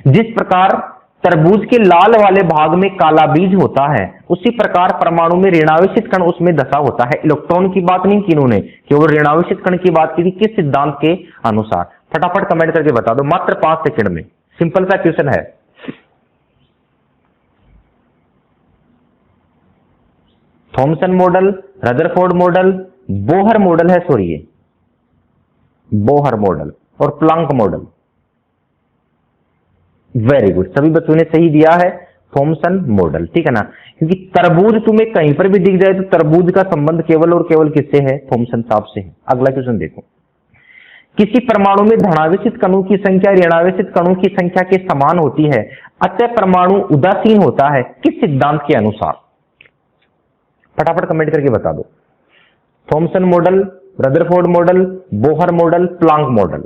जिस प्रकार तरबूज के लाल वाले भाग में काला बीज होता है, उसी प्रकार परमाणु में ऋणावेशित कण उसमें धसा होता है। इलेक्ट्रॉन की बात नहीं की इन्होंने, केवल ऋणावेशित कण की बात की थी। किस सिद्धांत के अनुसार? फटाफट कमेंट करके बता दो, मात्र 5 सेकंड में। सिंपल सा क्वेश्चन है। Thompson model, Rutherford model, Bohr model है, सॉरी ये बोहर मॉडल और प्लैंक मॉडल। वेरी गुड, सभी बच्चों ने सही दिया है, थॉमसन मॉडल, ठीक है ना। क्योंकि तरबूज तुम्हें कहीं पर भी दिख जाए तो तरबूज का संबंध केवल और केवल किससे है? थॉमसन साहब से है। अगला क्वेश्चन देखो। किसी परमाणु में धनावेशित कणों की संख्या ऋणावेशित कणों की संख्या के समान होती है, अतः परमाणु उदासीन होता है, किस सिद्धांत के अनुसार? फटाफट कमेंट करके बता दो। Thomson model, Rutherford model, Bohr model, Planck model.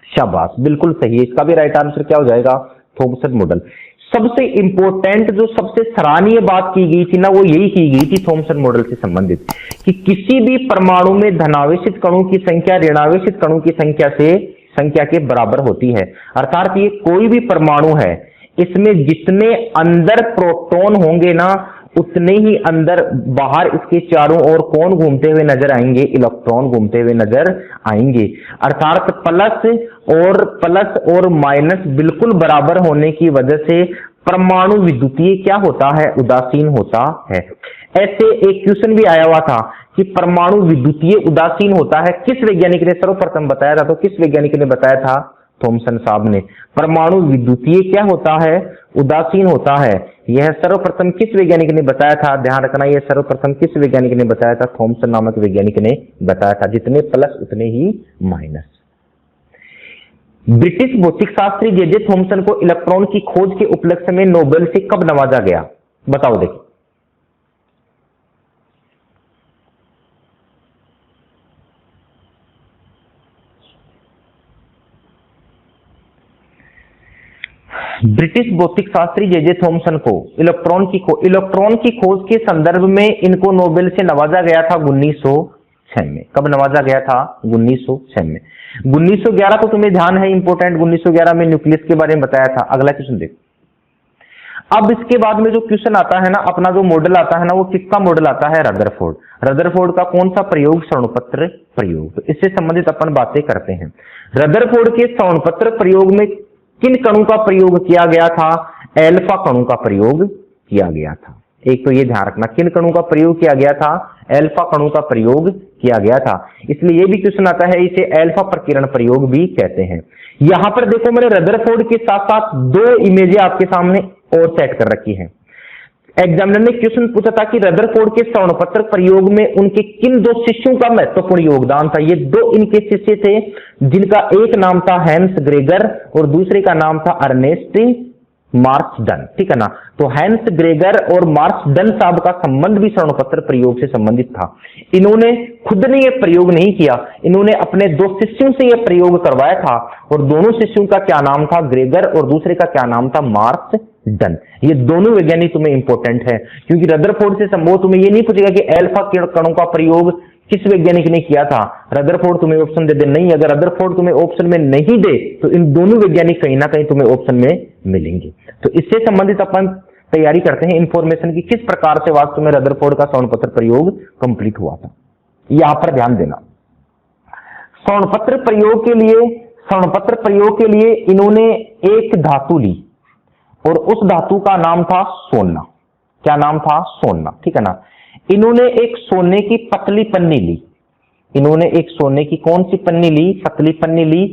शाबाश, बिल्कुल सही है। इसका भी राइट आंसर क्या हो जाएगा? Thompson model. सबसे इंपॉर्टेंट जो सबसे सराहनीय बात की गई थी ना, वो यही की गई थी थॉमसन मॉडल से संबंधित, कि किसी भी परमाणु में धनावेशित कणों की संख्या ऋणावेशित कणों की संख्या के बराबर होती है। अर्थात ये कोई भी परमाणु है, इसमें जितने अंदर प्रोटॉन होंगे ना, उतने ही अंदर बाहर इसके चारों ओर कौन घूमते हुए नजर आएंगे? इलेक्ट्रॉन घूमते हुए नजर आएंगे। अर्थात प्लस और माइनस बिल्कुल बराबर होने की वजह से परमाणु विद्युतीय क्या होता है? उदासीन होता है। ऐसे एक क्वेश्चन भी आया हुआ था कि परमाणु विद्युतीय उदासीन होता है, किस वैज्ञानिक ने सर्वप्रथम बताया था? तो किस वैज्ञानिक ने बताया था? थॉमसन साहब ने। परमाणु विद्युतीय क्या होता है? उदासीन होता है। यह सर्वप्रथम किस वैज्ञानिक ने बताया था? ध्यान रखना, यह सर्वप्रथम किस वैज्ञानिक ने बताया था? थॉमसन नामक वैज्ञानिक ने बताया था। जितने प्लस उतने ही माइनस। ब्रिटिश भौतिक शास्त्री जे थॉमसन को इलेक्ट्रॉन की खोज के उपलक्ष्य में नोबेल से कब नवाजा गया? बताओ देखिए। ब्रिटिश भौतिक शास्त्री जे थॉमसन को इलेक्ट्रॉन की खोज के संदर्भ में इनको नोबेल से नवाजा गया था 1906 में। कब नवाजा गया था? 1906 में। 1911 तो तुम्हें ध्यान है, इंपॉर्टेंट, 1911 में न्यूक्लियस के बारे में बताया था। अगला क्वेश्चन देखो। अब इसके बाद में जो क्वेश्चन आता है ना, अपना जो मॉडल आता है ना, वो किसका मॉडल आता है? रदरफोर्ड। रदरफोर्ड का कौन सा प्रयोग? स्वर्ण प्रयोग। तो इससे संबंधित अपन बातें करते हैं। रदरफोर्ड के स्वर्ण प्रयोग में किन कणों का प्रयोग किया गया था? एल्फा कणों का प्रयोग किया गया था। एक तो ये ध्यान रखना, किन कणों का प्रयोग किया गया था? एल्फा कणों का प्रयोग किया गया था। इसलिए ये भी क्वेश्चन आता है, इसे एल्फा प्रकीर्णन प्रयोग भी कहते हैं। यहां पर देखो, मैंने रदरफोर्ड के साथ साथ दो इमेजें आपके सामने और सेट कर रखी है। एग्जामिनर ने क्वेश्चन पूछा था कि रदरफोर्ड के स्वर्ण प्रयोग में उनके किन दो शिष्यों का महत्वपूर्ण योगदान था। ये दो इनके शिष्य थे, जिनका एक नाम था हैंस ग्रेगर और दूसरे का नाम था अर्नेस्ट मार्क्सडन। ठीक है ना? तो हैंस ग्रेगर और मार्क्सडन साहब का संबंध भी स्वर्ण प्रयोग से संबंधित था। इन्होंने खुद ने यह प्रयोग नहीं किया, इन्होंने अपने दो शिष्यों से यह प्रयोग करवाया था। और दोनों शिष्यों का क्या नाम था? ग्रेगर, और दूसरे का क्या नाम था? मार्क्सडन। ये दोनों वैज्ञानिक तुम्हें इंपॉर्टेंट है, क्योंकि रदरफोर्ड से संभव तुम्हें ये नहीं पूछेगा कि एल्फा कणों का प्रयोग किस वैज्ञानिक ने किया था। रदरफोर्ड तुम्हें ऑप्शन दे दे, नहीं, अगर रदरफोर्ड तुम्हें ऑप्शन में नहीं दे तो इन दोनों वैज्ञानिक कहीं ना कहीं तुम्हें ऑप्शन में मिलेंगे। तो इससे संबंधित अपन तैयारी करते हैं इंफॉर्मेशन की, किस प्रकार से वास्तव में रदरफोर्ड का स्वर्ण प्रयोग कंप्लीट हुआ था। यहां पर ध्यान देना, स्वर्ण प्रयोग के लिए इन्होंने एक धातु ली और उस धातु का नाम था सोना। क्या नाम था? सोना। ठीक है ना? इन्होंने एक सोने की पतली पन्नी ली। इन्होंने एक सोने की कौन सी पन्नी ली? पतली पन्नी ली।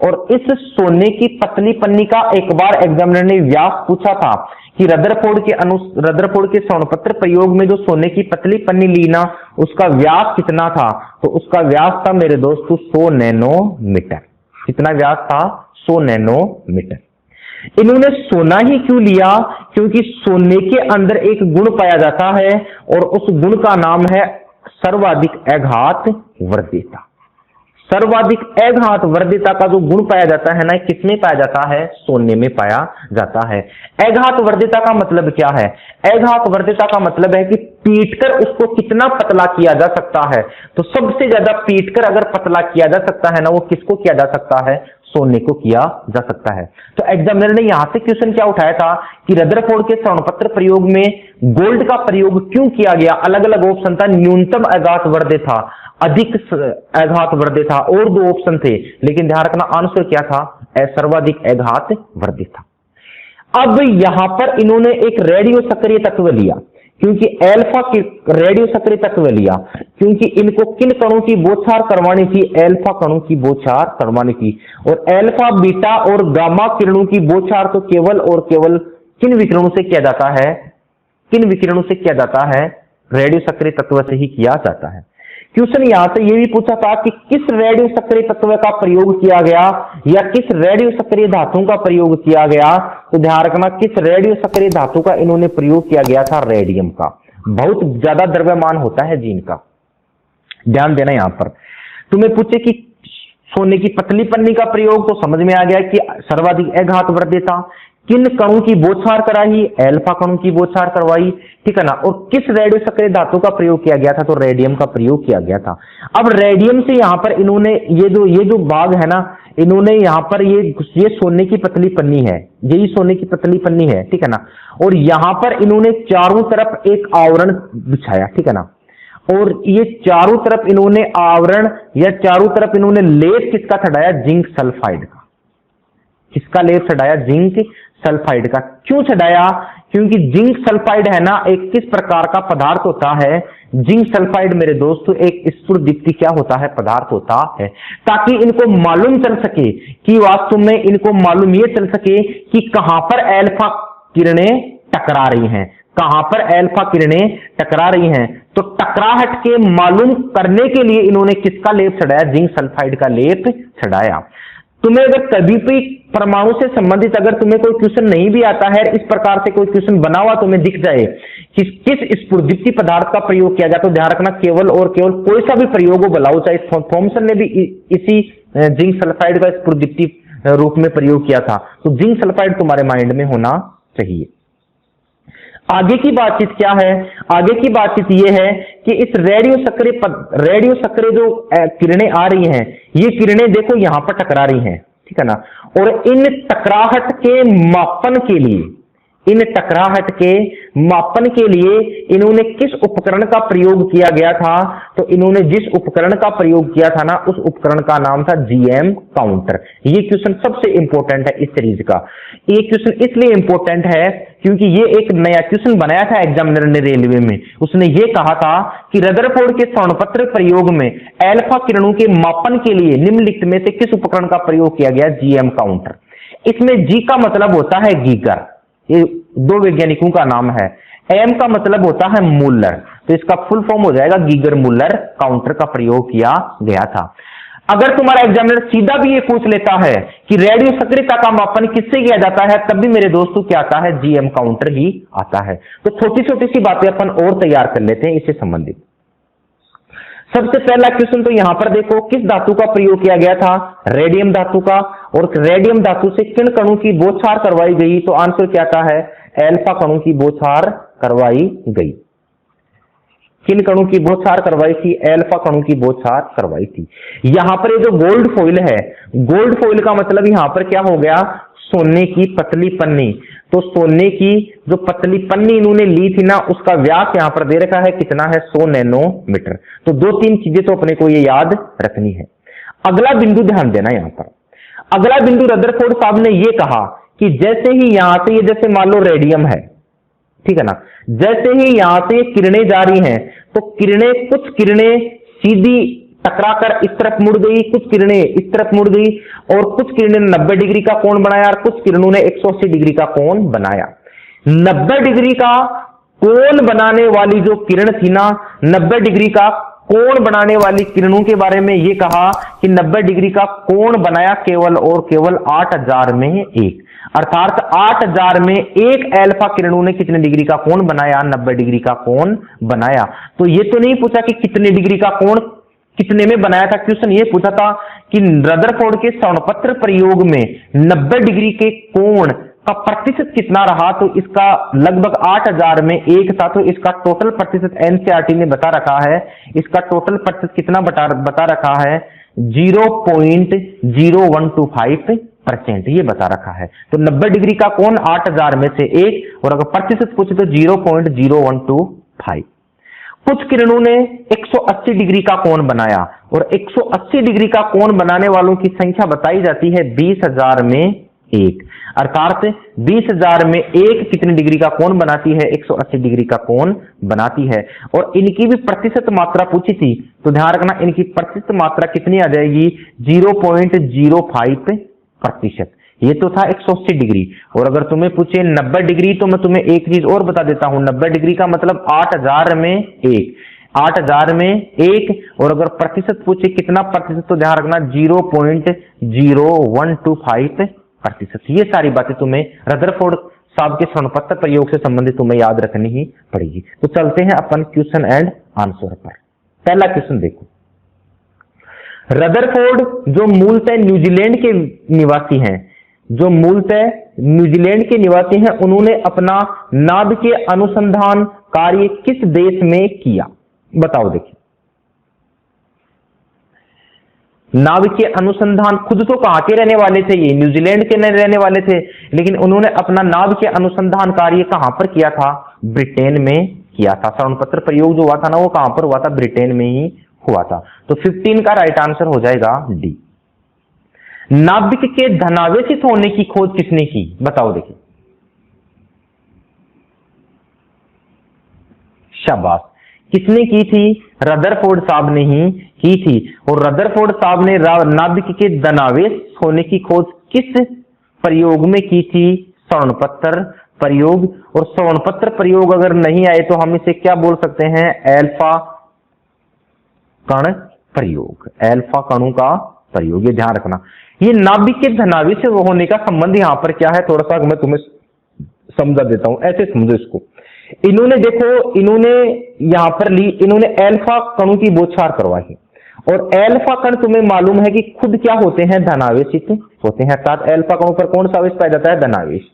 और इस सोने की पतली पन्नी का एक बार एग्जामिनर ने व्यास पूछा था कि रदरफोर्ड के स्वर्ण प्रयोग में जो सोने की पतली पन्नी ली ना, उसका व्यास कितना था? तो उसका व्यास था मेरे दोस्तों 100 नैनोमीटर। कितना व्यास था? 100 नैनोमीटर। इन्होंने सोना ही क्यों लिया? क्योंकि सोने के अंदर एक गुण पाया जाता है और उस गुण का नाम है सर्वाधिक आघात वर्धिता। सर्वाधिक आघात वर्धिता का जो गुण पाया जाता है ना, किसमें पाया जाता है? सोने में पाया जाता है। आघात वर्धिता का मतलब क्या है? आघात वर्धिता का मतलब है कि पीटकर उसको कितना पतला किया जा सकता है। तो सबसे ज्यादा पीटकर अगर पतला किया जा सकता है ना, वो किसको किया जा सकता है? सोने को किया जा सकता है। तो एग्जामिनर ने यहां से क्वेश्चन क्या उठाया था कि रदरफोर्ड के स्वर्ण प्रयोग में गोल्ड का प्रयोग क्यों किया गया? अलग अलग ऑप्शन था, न्यूनतम आघात वर्धित था, अधिक आघात वर्धित था, और दो ऑप्शन थे, लेकिन ध्यान रखना आंसर क्या था? सर्वाधिक आघात वर्धित था। अब यहां पर इन्होंने एक रेडियो सक्रिय तत्व लिया, क्योंकि एल्फा की रेडियो सक्रिय तत्व लिया, क्योंकि इनको किन कणों की बौछार करवानी थी? एल्फा कणों की बौछार करवानी थी। और एल्फा, बीटा और गामा किरणों की बौछार तो केवल और केवल किन विकिरणों से किया जाता है? किन विकिरणों से किया जाता है? रेडियो सक्रिय तत्व से ही किया जाता है। क्वेश्चन यहां से यह भी पूछा था कि किस रेडियो सक्रिय तत्व का प्रयोग किया गया या किस रेडियो सक्रिय धातु का प्रयोग किया गया। तो ध्यान रखना, किस रेडियो सक्रिय धातु का इन्होंने प्रयोग किया गया था? रेडियम का। बहुत ज्यादा द्रव्यमान होता है जिनका, ध्यान देना। यहां पर तुम्हें पूछे कि सोने की पतली पन्नी का प्रयोग, तो समझ में आ गया कि सर्वाधिक आघात वर्धिता। किन कणों की बौछार कराई? एल्फा कणों की बौछार करवाई। ठीक है ना? और किस रेडियो सक्रिय धातु का प्रयोग किया गया था? तो रेडियम का प्रयोग किया गया था। अब रेडियम से यहां पर इन्होंने ये जो भाग है ना, इन्होंने यहां पर ये सोने की पतली पन्नी है, यही सोने की पतली पन्नी है। ठीक है ना? और यहां पर इन्होंने चारों तरफ एक आवरण बिछाया। ठीक है ना? और ये चारों तरफ इन्होंने आवरण या चारों तरफ इन्होंने लेप किसका चढ़ाया? जिंक सल्फाइड का। किसका लेप चढ़ाया? जिंक सल्फाइड का। क्यों चढ़ाया? क्योंकि जिंक सल्फाइड है ना, एक किस प्रकार का पदार्थ होता है? जिंक सल्फाइड मेरे दोस्तों एक स्फुरदीप्ति क्या होता है? पदार्थ होता है, ताकि इनको मालूम चल सके कि वास्तव में इनको मालूम ये चल सके कि कहां पर एल्फा किरणें टकरा रही हैं, कहां पर एल्फा किरणें टकरा रही हैं। तो टकराहट के मालूम करने के लिए इन्होंने किसका लेप चढ़ाया? जिंक सल्फाइड का लेप चढ़ाया। तुम्हें अगर कभी भी परमाणु से संबंधित अगर तुम्हें कोई क्वेश्चन नहीं भी आता है, इस प्रकार से कोई क्वेश्चन बना हुआ तुम्हें दिख जाए कि किस स्फुरदीप्ति पदार्थ का प्रयोग किया जाए, तो ध्यान रखना केवल और केवल कोई सा भी प्रयोग हो, भला हो, चाहे थॉमसन ने भी इसी जिंक सल्फाइड का स्फुरदीप्ति रूप में प्रयोग किया था। तो जिंक सल्फाइड तुम्हारे माइंड में होना चाहिए। आगे की बातचीत क्या है? आगे की बातचीत ये है कि इस रेडियो सक्रिय जो किरणें आ रही हैं, ये किरणें देखो यहां पर टकरा रही हैं, ठीक है ना। और इन टकराहट के मापन के लिए, इन टकराहट के मापन के लिए इन्होंने किस उपकरण का प्रयोग किया गया था? तो इन्होंने जिस उपकरण का प्रयोग किया था ना, उस उपकरण का नाम था जीएम काउंटर। ये क्वेश्चन सबसे इंपॉर्टेंट है इस सीरीज का। ये क्वेश्चन इसलिए इंपॉर्टेंट है क्योंकि ये एक नया क्वेश्चन बनाया था एग्जामिनर ने रेलवे में। उसने ये कहा था कि रदरफोर्ड के स्वर्णपत्र प्रयोग में अल्फा किरणों के मापन के लिए निम्नलिखित में से किस उपकरण का प्रयोग किया गया? GM counter. इसमें जी का मतलब होता है गीगर, ये दो वैज्ञानिकों का नाम है। एम का मतलब होता है मूलर, तो इसका फुल फॉर्म हो जाएगा गीगर मूलर काउंटर का प्रयोग किया गया था। अगर तुम्हारा एग्जामिनर सीधा भी ये पूछ लेता है कि रेडियो सक्रियता का मापन किससे किया जाता है, तब भी मेरे दोस्तों क्या आता है? जीएम काउंटर ही आता है। तो छोटी छोटी सी बातें अपन और तैयार कर लेते हैं इससे संबंधित। सबसे पहला क्वेश्चन तो यहां पर देखो, किस धातु का प्रयोग किया गया था? रेडियम धातु का। और रेडियम धातु से किन कणों की बौछार करवाई गई? तो आंसर क्या आता है? अल्फा कणों की बौछार करवाई गई। किन कणों की बौछार करवाई थी? अल्फा कणों की बौछार करवाई थी। यहां पर ये जो गोल्ड फॉइल है, गोल्ड फॉइल का मतलब यहां पर क्या हो गया? सोने की पतली पन्नी। तो सोने की जो पतली पन्नी इन्होंने ली थी ना, उसका व्यास यहां पर दे रखा है, कितना है? 100 नैनोमीटर। तो दो तीन चीजें तो अपने को ये याद रखनी है। अगला बिंदु ध्यान देना यहां पर। अगला बिंदु रदरफोर्ड साहब ने ये कहा कि जैसे ही यहां से ये, जैसे मान लो रेडियम है, ठीक है ना, जैसे ही यहां से किरणें जा रही हैं, तो कुछ किरणें सीधी टकराकर इस तरफ मुड़ गई, कुछ किरणें इस तरफ मुड़ गई, और कुछ किरणें ने 90 डिग्री का कोण बनाया और कुछ किरणों ने 180 डिग्री का कोण बनाया। 90 डिग्री का कोण बनाने वाली जो किरण थी ना, 90 डिग्री का कोण बनाने वाली किरणों के बारे में यह कहा कि 90 डिग्री का कोण बनाया केवल और केवल 8000 में एक, अर्थात 8000 में एक अल्फा किरणों ने कितने डिग्री का कोण बनाया? 90 डिग्री का कोण बनाया। तो ये तो नहीं पूछा कि कितने डिग्री का कोण कितने में बनाया था, क्वेश्चन ये पूछा था कि रदरफोर्ड के स्वर्णपत्र प्रयोग में 90 डिग्री के कोण का प्रतिशत कितना रहा? तो इसका लगभग 8000 में एक था। तो इसका टोटल प्रतिशत एनसीईआरटी ने बता रखा है, इसका टोटल प्रतिशत कितना बता रखा है? 0.0125%, ये बता रखा है। तो 90 डिग्री का कोण 8000 में से एक, और अगर प्रतिशत पूछे तो 0.0125। कुछ किरणों ने 180 डिग्री का कोण बनाया, और 180 डिग्री का कोण बनाने वालों की संख्या बताई जाती है 20,000 में एक, अर्थात 20,000 में एक कितनी डिग्री का कोण बनाती है? 180 डिग्री का कोण बनाती है। और इनकी भी प्रतिशत मात्रा पूछी थी, तो ध्यान रखना इनकी प्रतिशत मात्रा कितनी आ जाएगी? 0.05%। ये तो था 180 डिग्री। और अगर तुम्हें पूछे 90 डिग्री, तो मैं तुम्हें एक चीज और बता देता हूं। 90 डिग्री का मतलब 8000 में एक, 8000 में एक। और अगर प्रतिशत पूछे कितना प्रतिशत, तो ध्यान रखना 0.0125%। ये सारी बातें तुम्हें रदरफोर्ड साहब के स्वर्णपत्र प्रयोग से संबंधित तुम्हें याद रखनी ही पड़ेगी। तो चलते हैं अपन क्वेश्चन एंड आंसर पर। पहला क्वेश्चन देखो, रदरफोर्ड जो मूलतः न्यूजीलैंड के निवासी हैं, जो मूलतः न्यूजीलैंड के निवासी हैं, उन्होंने अपना नाभिकीय अनुसंधान कार्य किस देश में किया? बताओ देखिए। नाभिकीय अनुसंधान, खुद तो कहां के रहने वाले थे? ये न्यूजीलैंड के रहने वाले थे, लेकिन उन्होंने अपना नाभिकीय अनुसंधान कार्य कहां पर किया था? ब्रिटेन में किया था। स्वर्णपत्र प्रयोग जो हुआ था ना, वो कहां पर हुआ था? ब्रिटेन में ही हुआ था। तो 15 का राइट आंसर हो जाएगा डी। नाभिक के धनावेशित होने की खोज किसने की? बताओ देखिए। शाबाश, किसने की थी? रदरफोर्ड साहब ने ही की थी। और रदरफोर्ड साहब ने नाभिक के धनावेश होने की खोज किस प्रयोग में की थी? स्वर्णपत्र प्रयोग। और स्वर्णपत्र प्रयोग अगर नहीं आए तो हम इसे क्या बोल सकते हैं? अल्फा कण प्रयोग, अल्फा कणों का प्रयोग। ये ध्यान रखना। ये नाभिक के धनावेश होने का संबंध यहां पर क्या है, थोड़ा सा मैं तुम्हें समझा देता हूं। ऐसे समझो इसको। इन्होंने देखो, इन्होंने यहां पर ली, इन्होंने अल्फा कणों की बौछार करवाई, और एल्फा कण तुम्हें मालूम है कि खुद क्या होते हैं, धनावेशित होते हैं, अर्थात एल्फा कणों पर कौन सा आवेश पाया जाता है, धनावेश।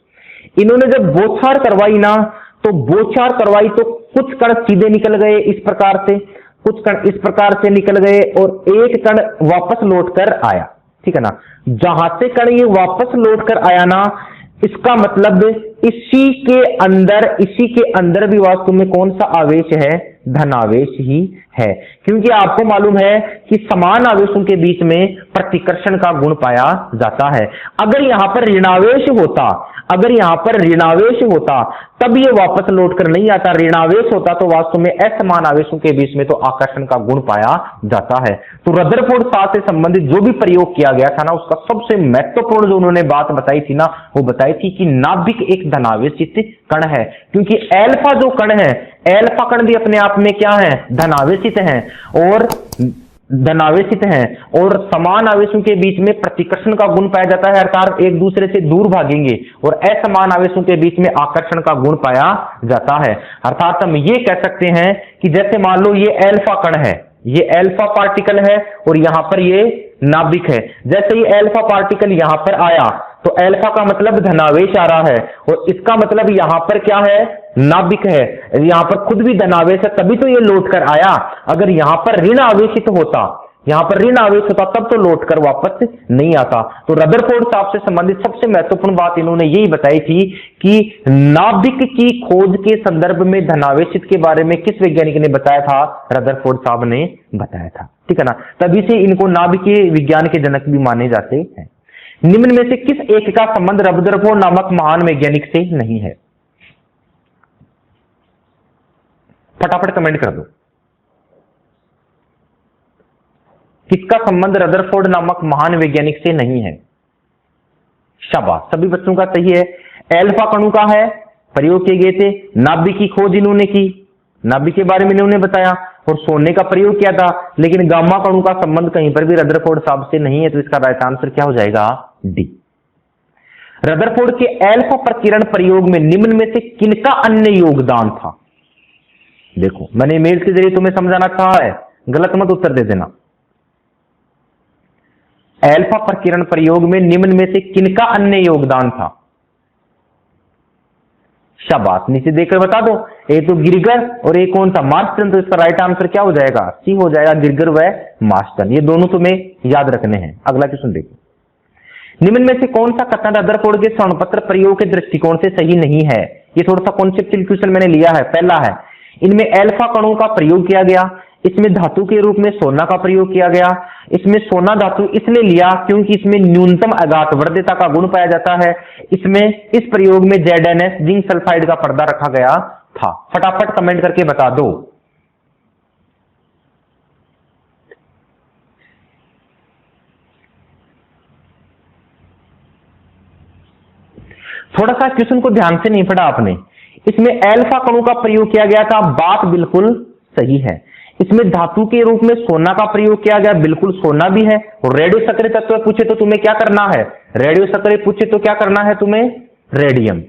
इन्होंने जब बौछार करवाई ना, तो बौछार करवाई तो कुछ कण सीधे निकल गए इस प्रकार से, कुछ कण इस प्रकार से निकल गए और एक कण वापस लौट कर आया, ठीक है ना। जहां से कण ये वापस लौट कर आया ना, इसका मतलब इसी के अंदर भी वास्तव में कौन सा आवेश है, धनावेश ही है, क्योंकि आपको मालूम है कि समान आवेशों के बीच में प्रतिकर्षण का गुण पाया जाता है। अगर यहां पर ऋणावेश होता, तब ये वापस लौटकर नहीं आता, ऋणावेश होता तो वास्तव में असमान आवेशों के बीच में तो आकर्षण का गुण पाया जाता है। तो रदरफोर्ड साथ से संबंधित जो भी प्रयोग किया गया था ना, उसका सबसे महत्वपूर्ण जो उन्होंने बात बताई थी ना, वो बताई थी कि नाभिक एक धनावेशित कण है, क्योंकि एल्फा जो कण है, एल्फा कण भी अपने आप में क्या है, धनावेशित है और समान आवेशों के बीच में प्रतिकर्षण का गुण पाया जाता है, अर्थात एक दूसरे से दूर भागेंगे, और असमान आवेशों के बीच में आकर्षण का गुण पाया जाता है। अर्थात हम ये कह सकते हैं कि जैसे मान लो ये एल्फा कण है, ये एल्फा पार्टिकल है और यहां पर ये नाभिक है। जैसे ही एल्फा पार्टिकल यहां पर आया तो एल्फा का मतलब धनावेश आ रहा है और इसका मतलब यहां पर क्या है, नाभिक है, यहां पर खुद भी धनावेश है, तभी तो ये लौट कर आया। अगर यहां पर ऋण आवेशित होता, तब तो लौट कर वापस नहीं आता। तो रदरफोर्ड साहब से संबंधित सबसे महत्वपूर्ण बात इन्होंने यही बताई थी कि नाभिक की खोज के संदर्भ में धनावेशित के बारे में किस वैज्ञानिक ने बताया था, रदरफोर्ड साहब ने बताया था, ठीक है ना। तभी से इनको नाभिकीय विज्ञान के जनक भी माने जाते हैं। निम्न में से किस एक का संबंध रदरफोर्ड नामक महान वैज्ञानिक से नहीं है, फटाफट कमेंट कर दो। किसका संबंध रदरफोर्ड नामक महान वैज्ञानिक से नहीं है? शाबाश, सभी बच्चों का सही है। एल्फा कणों का है, प्रयोग किए गए थे, नाभिक की खोज इन्होंने की, नाभिक के बारे में इन्होंने बताया और सोने का प्रयोग किया था, लेकिन गामा कणों का संबंध कहीं पर भी रदरफोर्ड साहब से नहीं है। तो इसका राइट आंसर क्या हो जाएगा, डी। रदरफोर्ड के एल्फा प्रकीर्णन प्रयोग में निम्न में से किनका अन्य योगदान था? देखो, मैंने मेल के जरिए तुम्हें समझाना चाहा है, गलत मत उत्तर दे देना। एल्फा प्रकीर्णन प्रयोग में निम्न में से किनका अन्य योगदान था? शाबाश, नीचे देखकर बता दो। एक तो गिरगर और एक कौन सा, मार्स्टन। तो इसका राइट आंसर क्या हो जाएगा, सी हो जाएगा, गिरगर व मार्स्टन। ये दोनों तुम्हें याद रखने हैं। अगला क्वेश्चन देखो, निम्न में से कौन सा कथन रदरफोर्ड के स्वर्ण प्रयोग के दृष्टिकोण से सही नहीं है? ये थोड़ा सा कॉन्सेप्चुअल क्वेश्चन मैंने लिया है। पहला है, इनमें एल्फा कणों का प्रयोग किया गया, इसमें धातु के रूप में सोना का प्रयोग किया गया। इसमें सोना धातु इसलिए लिया क्योंकि इसमें न्यूनतम आघात वर्ध्यता का गुण पाया जाता है। इसमें इस प्रयोग में ZnS जिंक सल्फाइड का पर्दा रखा गया था। फटाफट कमेंट करके बता दो। थोड़ा सा क्वेश्चन को ध्यान से नहीं पढ़ा आपने। इसमें एल्फा कणों का प्रयोग किया गया था, बात बिल्कुल सही है। इसमें धातु के रूप में सोना का प्रयोग किया गया, बिल्कुल सोना भी है। और रेडियो सक्रिय तत्व पूछे तो तुम्हें क्या करना है, रेडियो सक्रिय पूछे तो क्या करना है तुम्हें, रेडियम।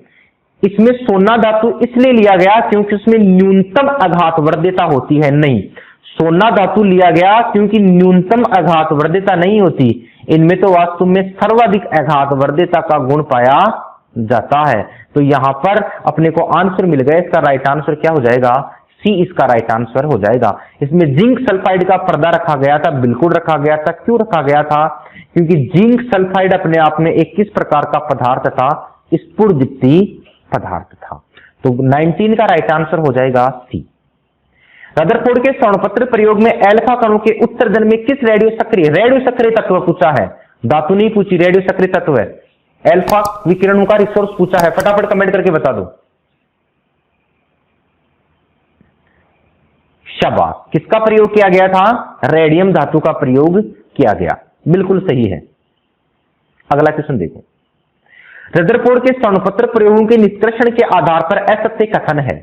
इसमें सोना धातु इसलिए लिया गया क्योंकि उसमें न्यूनतम आघात वर्ध्यता होती है। नहीं, सोना धातु लिया गया क्योंकि न्यूनतम आघात वर्ध्यता नहीं होती, इनमें तो वास्तव में सर्वाधिक आघात वर्ध्यता का गुण पाया जाता है। तो यहां पर अपने को आंसर मिल गया। इसका राइट आंसर क्या हो जाएगा, सी इसका राइट आंसर हो जाएगा। इसमें जिंक सल्फाइड का पर्दा रखा गया था, बिल्कुल रखा गया था। क्यों रखा गया था, क्योंकि जिंक सल्फाइड अपने आप में एक किस प्रकार का पदार्थ था, स्फुरदीप्ति पदार्थ था। तो 19 का राइट आंसर हो जाएगा सी। रदरफोर्ड के स्वर्णपत्र प्रयोग में एल्फा कणों के उत्सर्जन में किस रेडियो सक्रिय तत्व पूछा है, धातु नहीं पूछी, रेडियो सक्रिय तत्व है। एल्फा विकिरणों का रिसोर्स पूछा है, फटाफट कमेंट करके बता दो। शाबाश, किसका प्रयोग किया गया था, रेडियम धातु का प्रयोग किया गया, बिल्कुल सही है। अगला क्वेश्चन देखो, रदरफोर्ड के स्वर्णपत्र प्रयोगों के निष्कर्षण के आधार पर असत्य कथन है।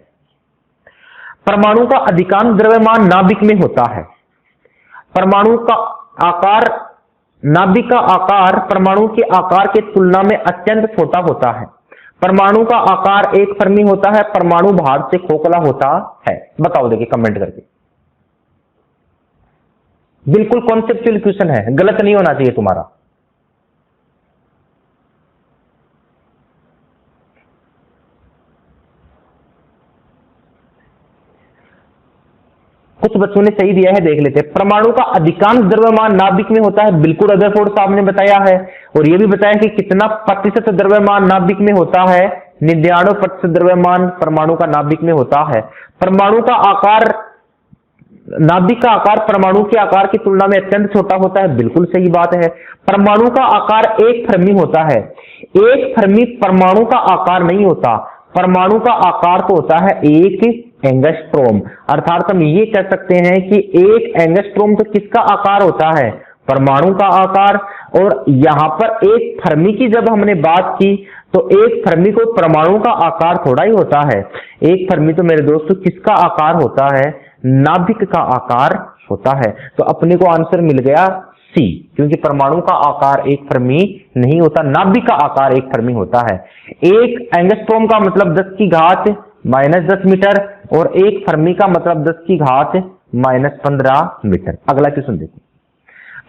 परमाणु का अधिकांश द्रव्यमान नाभिक में होता है। परमाणु का आकार, नाभिक का आकार परमाणु के आकार के तुलना में अत्यंत छोटा होता है। परमाणु का आकार 1 फर्मी होता है, परमाणु भार से खोखला होता है। बताओ देखिए कमेंट करके। बिल्कुल कॉन्सेप्चुअल क्वेश्चन है, गलत नहीं होना चाहिए तुम्हारा। कुछ बच्चों ने सही दिया है, देख लेते हैं। परमाणु का अधिकांश द्रव्यमान नाभिक में होता है, बिल्कुल रदरफोर्ड साहब ने बताया है। और यह भी बताया कि कितना प्रतिशत द्रव्यमान नाभिक में होता है, 99% द्रव्यमान परमाणु का नाभिक में होता है। परमाणु का आकार, नाभिक का आकार परमाणु के आकार की तुलना में अत्यंत छोटा होता है, बिल्कुल सही बात है। परमाणु का आकार 1 फर्मी होता है। 1 फर्मी परमाणु का आकार नहीं होता, परमाणु का आकार तो होता है 1 एंगस्ट्रोम। अर्थात हम ये कह सकते हैं कि 1 एंगस्ट्रोम तो किसका आकार होता है, परमाणु का आकार। और यहां पर 1 फर्मी की जब हमने बात की तो 1 फर्मी को परमाणु का आकार थोड़ा ही होता है। 1 फर्मी तो मेरे दोस्तों किसका आकार होता है, नाभिक का आकार होता है। तो अपने को आंसर मिल गया सी, क्योंकि परमाणु का आकार 1 फर्मी नहीं होता, नाभिक का आकार 1 फर्मी होता है। 1 एंगस्ट्रोम का मतलब 10 की घात -10 मीटर और 1 फर्मी का मतलब 10 की घात -15 मीटर। अगला क्वेश्चन देखो,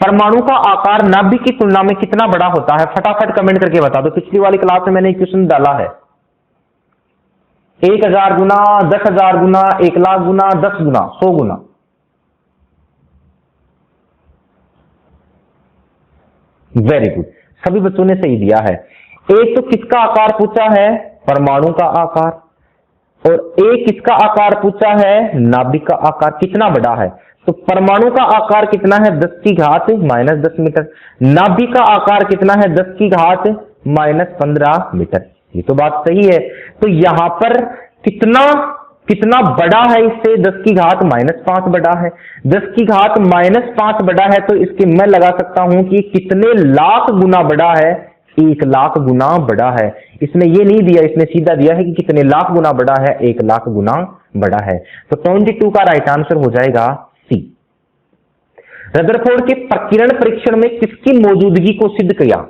परमाणु का आकार नाभिक की तुलना में कितना बड़ा होता है, फटाफट कमेंट करके बता दो। पिछली वाली क्लास में मैंने क्वेश्चन डाला है, 1000 गुना, 10,000 गुना, 1,00,000 गुना, 10 गुना, 100 गुना। वेरी गुड, सभी बच्चों ने सही दिया है। एक तो किसका आकार पूछा है, परमाणु का आकार, और एक किसका आकार पूछा है, नाभिक का आकार कितना बड़ा है। तो परमाणु का आकार कितना है, 10 की घात -10 मीटर। नाभिक का आकार कितना है, 10 की घात -15 मीटर। ये तो बात सही है। तो यहां पर कितना बड़ा है, इससे 10 की घात -5 बड़ा है। 10 की घात -5 बड़ा है तो इसके मैं लगा सकता हूं कि कितने लाख गुना बड़ा है, 1,00,000 गुना बड़ा है। इसने ये नहीं दिया, इसने सीधा दिया है कि कितने लाख गुना बड़ा है, 1,00,000 गुना बड़ा है। तो 22 का राइट आंसर हो जाएगा सी। रदरफोर्ड के प्रकीर्णन परीक्षण में किसकी मौजूदगी को सिद्ध किया,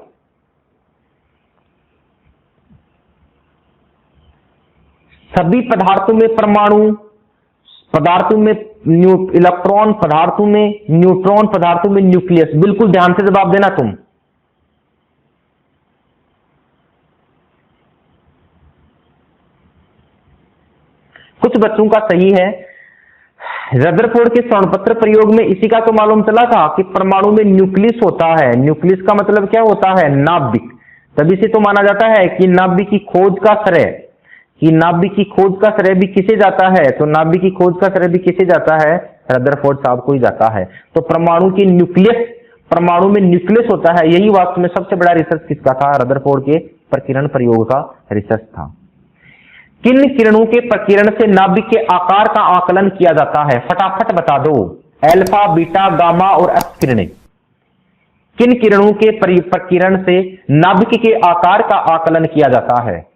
सभी पदार्थों में परमाणु, पदार्थों में इलेक्ट्रॉन, पदार्थों में न्यूट्रॉन, पदार्थों में न्यूक्लियस। बिल्कुल ध्यान से जवाब देना तुम। कुछ बच्चों का सही है। रदरफोर्ड के स्वर्णपत्र प्रयोग में इसी का तो मालूम चला था कि परमाणु में न्यूक्लियस होता है। न्यूक्लियस का मतलब क्या होता है, नाभिक। तभी से तो माना जाता है कि नाभिक की खोज का श्रेय भी किसे जाता है, तो नाभिक की खोज का श्रेय भी किसे जाता है, रदरफोर्ड साहब को ही जाता है। तो परमाणु की न्यूक्लियस, परमाणु में न्यूक्लियस होता है, यही वास्तव में सबसे बड़ा रिसर्च किसका था, रदरफोर्ड के प्रकीर्णन प्रयोग का रिसर्च था। किन किरणों के प्रकीर्णन से नाभिक के आकार का आकलन किया जाता है, फटाफट बता दो। अल्फा, बीटा, गामा और एक्स किरणें। किन किरणों के प्रकीर्णन से नाभिक के आकार का आकलन किया जाता है,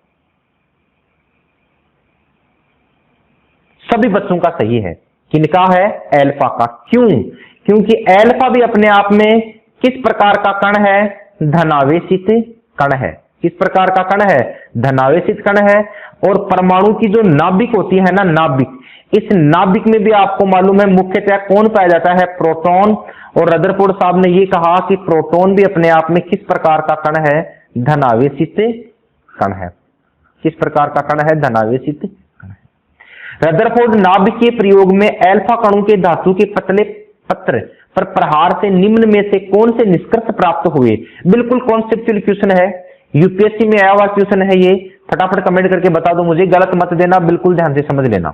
सभी बच्चों का सही है। किनका है, अल्फा का। क्यों, क्योंकि अल्फा भी अपने आप में किस प्रकार का कण है, धनावेशित कण है। किस प्रकार का कण है, धनावेशित कण है। और परमाणु की जो नाभिक होती है ना, नाभिक, इस नाभिक में भी आपको मालूम है मुख्यतः कौन पाया जाता है, प्रोटॉन। और रदरफोर्ड साहब ने यह कहा कि प्रोटॉन भी अपने आप में किस प्रकार का कण है, धनावेशित कण है। किस प्रकार का कण है, धनावेशित कण है। रदरफोर्ड नाभिक के प्रयोग में अल्फा कणों के धातु के पतले पत्र पर प्रहार से निम्न में से कौन से निष्कर्ष प्राप्त हुए। बिल्कुल कॉन्सेप्चुअल क्वेश्चन है, यूपीएससी में आया हुआ क्वेश्चन है ये। फटाफट कमेंट करके बता दो मुझे, गलत मत देना, बिल्कुल ध्यान से समझ लेना।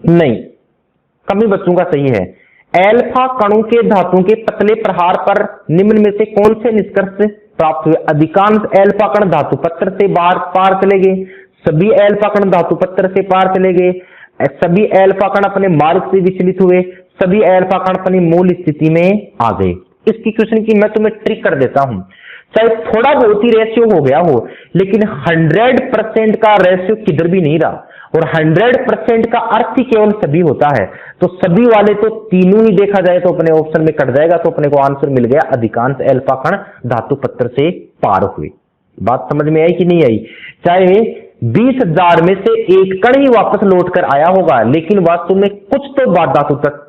नहीं, कमी बच्चों का सही है। अल्फा कणों के धातुओं के पतले प्रहार पर निम्न में से कौन से निष्कर्ष प्राप्त हुए। अधिकांश अल्फा कण धातु पत्र से बाहर पार चले गए, सभी अल्फा कण धातु पत्र से पार चले गए, सभी अल्फा कण अपने मार्ग से विचलित हुए, सभी अल्फा कण अपनी मूल स्थिति में आ गए। इसकी क्वेश्चन की मैं तुम्हें ट्रिक कर देता हूं। चाहे थोड़ा बहुत ही रेशियो हो गया हो, लेकिन 100% का रेशियो किधर भी नहीं रहा। और 100% का अर्थ ही केवल सभी होता है। तो सभी वाले तो तीनों ही देखा जाए तो अपने ऑप्शन में कट जाएगा, तो अपने को आंसर मिल गया अधिकांश अल्फा कण धातु पत्र से पार हुए। बात समझ में आई कि नहीं आई? चाहे 20,000 में से एक कण ही वापस लौट कर आया होगा, लेकिन वास्तव में कुछ तो बात धातु तक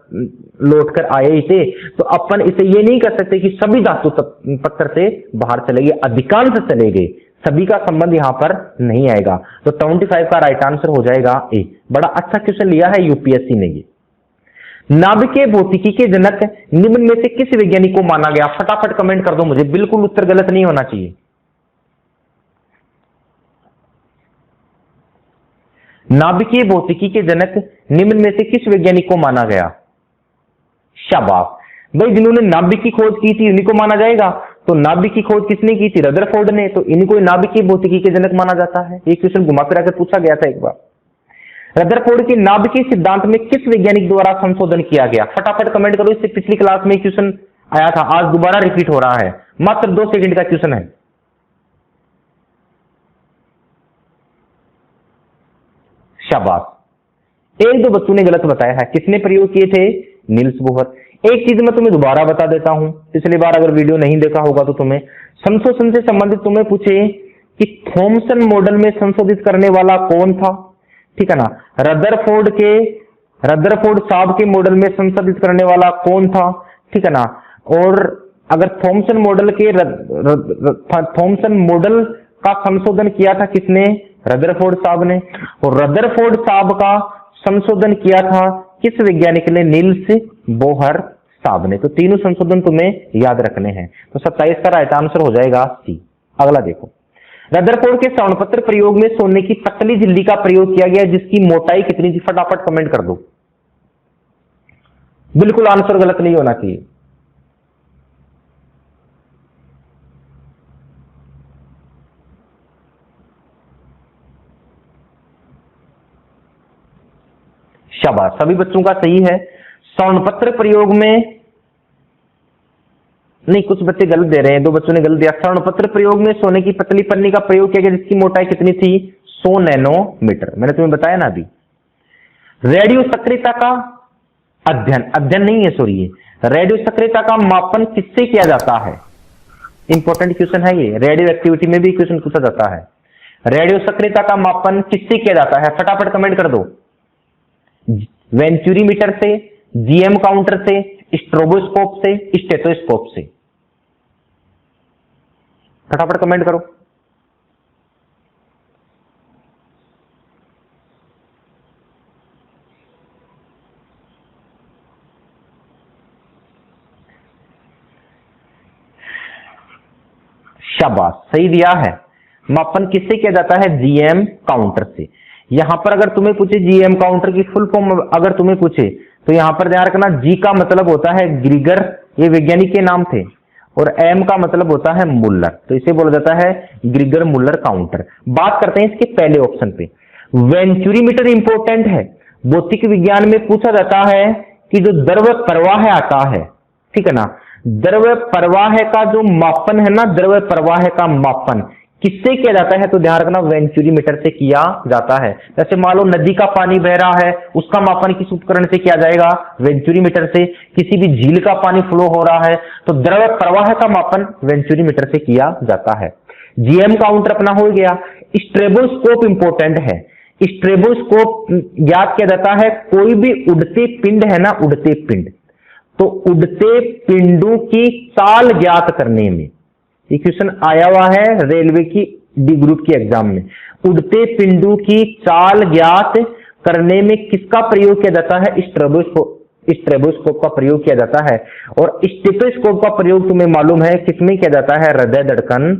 लौट कर आए ही थे। तो अपन इसे ये नहीं कर सकते कि सभी धातु पत्र से बाहर चले गए, अधिकांश चले गए, सभी का संबंध यहां पर नहीं आएगा। तो 25 का राइट आंसर हो जाएगा ए। बड़ा अच्छा क्वेश्चन लिया है यूपीएससी ने ये। नाभिकीय भौतिकी के जनक निम्न में से किस वैज्ञानिक को माना गया? फटाफट कमेंट कर दो मुझे, बिल्कुल उत्तर गलत नहीं होना चाहिए। नाभिकीय भौतिकी के जनक निम्न में से किस वैज्ञानिक को माना गया? शाबाश भाई, जिन्होंने नाभिक की खोज की थी उन्हीं को माना जाएगा। तो नाभिक की खोज किसने की थी? रदरफोर्ड ने। तो इनको नाभिकीय भौतिकी के जनक माना जाता है। ये क्वेश्चन घुमा फिरा कर पूछा गया था एक बार। रदरफोर्ड के नाभिकीय सिद्धांत में किस वैज्ञानिक द्वारा संशोधन किया गया? फटाफट कमेंट करो। इससे पिछली क्लास में क्वेश्चन आया था, आज दोबारा रिपीट हो रहा है। मात्र 2 सेकंड का क्वेश्चन है। शाबाश, 1-2 बच्चों ने गलत बताया है। किसने प्रयोग किए थे? Niels Bohr. एक चीज मैं तुम्हें दोबारा बता देता हूं, पिछली बार अगर वीडियो नहीं देखा होगा तो तुम्हें संशोधन से संबंधित तुम्हें पूछे कि थॉमसन मॉडल में संशोधित करने वाला कौन था, ठीक है ना। रदरफोर्ड साहब के मॉडल में संशोधित करने वाला कौन था, ठीक है ना। और अगर थॉमसन मॉडल का संशोधन किया था किसने? रदरफोर्ड साहब ने। और रदरफोर्ड साहब का संशोधन किया था किस वैज्ञानिक ने? नील्स बोहर साहब ने। तो तीनों संशोधन तुम्हें याद रखने हैं। तो 27 का राइट आंसर हो जाएगा सी। अगला देखो, रदरफोर्ड के श्रवणपत्र प्रयोग में सोने की पतली झिल्ली का प्रयोग किया गया, जिसकी मोटाई कितनी थी? फटाफट कमेंट कर दो, बिल्कुल आंसर गलत नहीं होना चाहिए। शाबाश, सभी बच्चों का सही है। श्रवणपत्र प्रयोग में नहीं, कुछ बच्चे गलत दे रहे हैं, 2 बच्चों ने गलत दिया। श्रवणपत्र प्रयोग में सोने की पतली पन्नी का प्रयोग किया गया, जिसकी मोटाई कितनी थी? 100 नैनोमीटर। मैंने तुम्हें बताया ना अभी। रेडियो सक्रियता का अध्ययन नहीं है, सॉरी, रेडियो सक्रियता का मापन किससे किया जाता है? इंपॉर्टेंट क्वेश्चन है ये, रेडियो एक्टिविटी में भी क्वेश्चन पूछा जाता है। रेडियो सक्रियता का मापन किससे किया जाता है? फटाफट कमेंट कर दो। वेंचुरीमीटर से, जीएम काउंटर से, स्ट्रोबोस्कोप से, स्टेथोस्कोप से? फटाफट कमेंट करो। शाबाश, सही दिया है। मापन किससे किया जाता है? जीएम काउंटर से। यहां पर अगर तुम्हें पूछे जीएम काउंटर की फुल फॉर्म अगर तुम्हें पूछे तो यहां पर ध्यान रखना, जी का मतलब होता है ग्रीगर, ये वैज्ञानिक के नाम थे, और एम का मतलब होता है मुल्लर, तो इसे बोला जाता है ग्रीगर मुल्लर काउंटर। बात करते हैं इसके पहले ऑप्शन पे। वेंचुरीमीटर इंपॉर्टेंट है, भौतिक विज्ञान में पूछा जाता है कि जो द्रव प्रवाह आता है, ठीक है ना, द्रव प्रवाह का जो मापन है ना, द्रव प्रवाह का मापन किससे किया जाता है? तो ध्यान रखना, वेंचुरीमीटर से किया जाता है। जैसे मान लो नदी का पानी बह रहा है, उसका मापन किस उपकरण से किया जाएगा? वेंचुरीमीटर से। किसी भी झील का पानी फ्लो हो रहा है तो द्रव प्रवाह का मापन वेंचुरीमीटर से किया जाता है। जीएम काउंटर अपना हो गया। स्ट्रेबोस्कोप इंपोर्टेंट है। स्ट्रेबोस्कोप ज्ञात किया जाता है कोई भी उड़ते पिंड है ना, उड़ते पिंड, तो उड़ते पिंडों की चाल ज्ञात करने में, ये क्वेश्चन आया हुआ है रेलवे की डी ग्रुप की एग्जाम में। उड़ते पिंडों की चाल ज्ञात करने में किसका प्रयोग किया जाता है? स्ट्रेबोस्कोप का प्रयोग किया जाता है। और स्टेथोस्कोप का प्रयोग तुम्हें मालूम है किसमें किया जाता है? हृदय धड़कन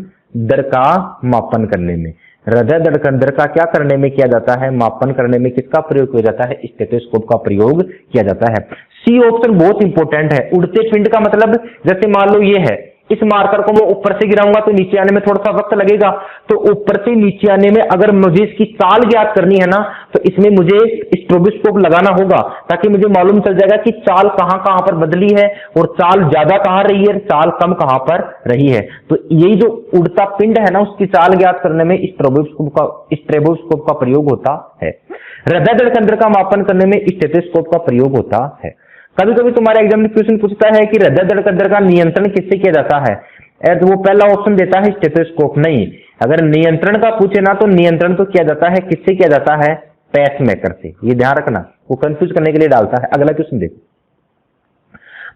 दर का मापन करने में। हृदय धड़कन दर का क्या करने में किया जाता है? मापन करने में किसका प्रयोग किया जाता है? स्टेथोस्कोप का प्रयोग किया जाता है। सी ऑप्शन बहुत इंपॉर्टेंट है। उड़ते पिंड का मतलब, जैसे मान लो ये है, इस मार्कर को मैं ऊपर से गिराऊंगा तो नीचे आने में थोड़ा सा वक्त लगेगा, तो ऊपर से नीचे आने में अगर मुझे इसकी चाल ज्ञात करनी है ना, तो इसमें मुझे स्ट्रोबोस्कोप लगाना होगा, ताकि मुझे मालूम चल जाएगा कि चाल कहां कहां पर बदली है और चाल ज्यादा कहां रही है, चाल कम कहां पर रही है। तो यही जो उड़ता पिंड है ना, उसकी चाल ज्ञात करने में स्ट्रोबोस्कोप का प्रयोग होता है। हृदय धड़कन का मापन करने में स्टेथोस्कोप का प्रयोग होता है। कभी कभी तुम्हारे एग्जाम में क्वेश्चन पूछता है कि हृदय धड़कन का नियंत्रण किससे किया जाता है, तो वो पहला ऑप्शन देता है स्टेथोस्कोप। नहीं, अगर नियंत्रण का पूछे ना तो नियंत्रण तो किया जाता है, किससे किया जाता है, पेसमेकर से। ये ध्यान रखना, वो कंफ्यूज करने के लिए डालता है। अगला क्वेश्चन देखो,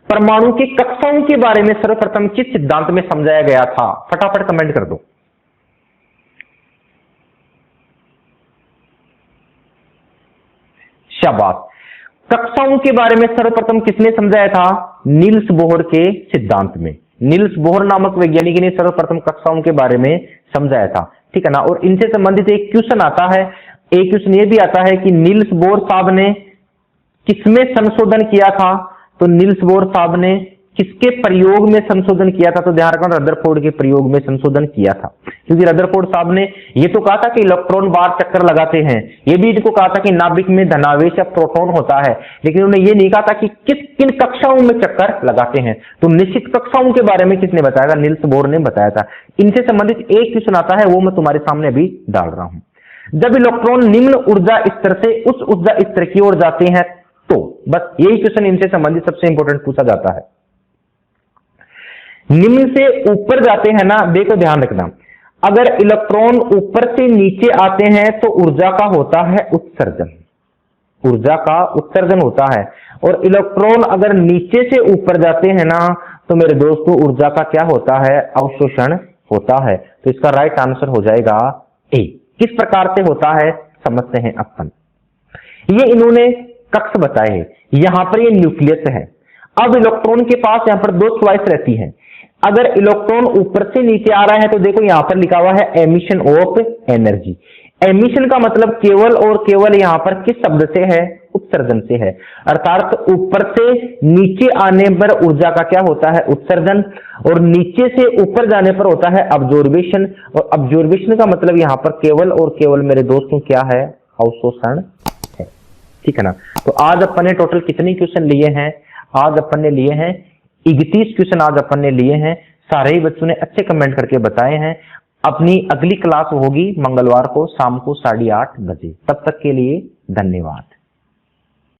परमाणु की कक्षाओं के बारे में सर्वप्रथम किस सिद्धांत में समझाया गया था? फटाफट कमेंट कर दो। शाबाश। कक्षाओं के बारे में सर्वप्रथम किसने समझाया था? नील्स बोहर के सिद्धांत में। नील्स बोहर नामक वैज्ञानिक ने सर्वप्रथम कक्षाओं के बारे में समझाया था, ठीक है ना। और इनसे संबंधित एक क्वेश्चन आता है, एक क्वेश्चन ये भी आता है कि नील्स बोहर साहब ने किसमें संशोधन किया था? तो नील्स बोहर साहब ने किसके प्रयोग में संशोधन किया था? तो ध्यान रखना, रदरफोर्ड के प्रयोग में संशोधन किया था। क्योंकि रदरफोर्ड साहब ने ये तो कहा था कि इलेक्ट्रॉन बार चक्कर लगाते हैं, ये भी इनको कहा था कि नाभिक में धनावेश या प्रोटॉन होता है, लेकिन उन्होंने ये नहीं कहा था कि किन कक्षाओं में चक्कर लगाते हैं। तो निश्चित कक्षाओं के बारे में किसने बताया था? नील्स बोहर ने बताया था। इनसे संबंधित एक क्वेश्चन आता है, वो मैं तुम्हारे सामने अभी डाल रहा हूं। जब इलेक्ट्रॉन निम्न ऊर्जा स्तर से उच्च ऊर्जा स्तर की ओर जाते हैं, तो बस यही क्वेश्चन इनसे संबंधित सबसे इंपॉर्टेंट पूछा जाता है। निम्न से ऊपर जाते हैं ना, देखो ध्यान रखना, अगर इलेक्ट्रॉन ऊपर से नीचे आते हैं तो ऊर्जा का होता है उत्सर्जन, ऊर्जा का उत्सर्जन होता है। और इलेक्ट्रॉन अगर नीचे से ऊपर जाते हैं ना, तो मेरे दोस्तों ऊर्जा का क्या होता है? अवशोषण होता है। तो इसका राइट आंसर हो जाएगा ए। किस प्रकार से होता है समझते हैं अपन। ये इन्होंने कक्ष बताए हैं, यहां पर ये न्यूक्लियस है। अब इलेक्ट्रॉन के पास यहां पर दो चॉइस रहती है। अगर इलेक्ट्रॉन ऊपर से नीचे आ रहा है तो देखो यहां पर लिखा हुआ है एमिशन ऑफ एनर्जी। एमिशन का मतलब केवल और केवल यहां पर किस शब्द से है? उत्सर्जन से है। अर्थात ऊपर से नीचे आने पर ऊर्जा का क्या होता है? उत्सर्जन। और नीचे से ऊपर जाने पर होता है अब्जॉर्बेशन। और अब्जॉर्बेशन का मतलब यहां पर केवल और केवल मेरे दोस्तों क्या है? अवशोषण है, ठीक है ना। तो आज अपन ने टोटल कितने क्वेश्चन लिए हैं? आज अपन ने लिए हैं 31 क्वेश्चन आज अपन ने लिए हैं। सारे ही बच्चों ने अच्छे कमेंट करके बताए हैं। अपनी अगली क्लास होगी मंगलवार को शाम को 8:30 बजे। तब तक के लिए धन्यवाद।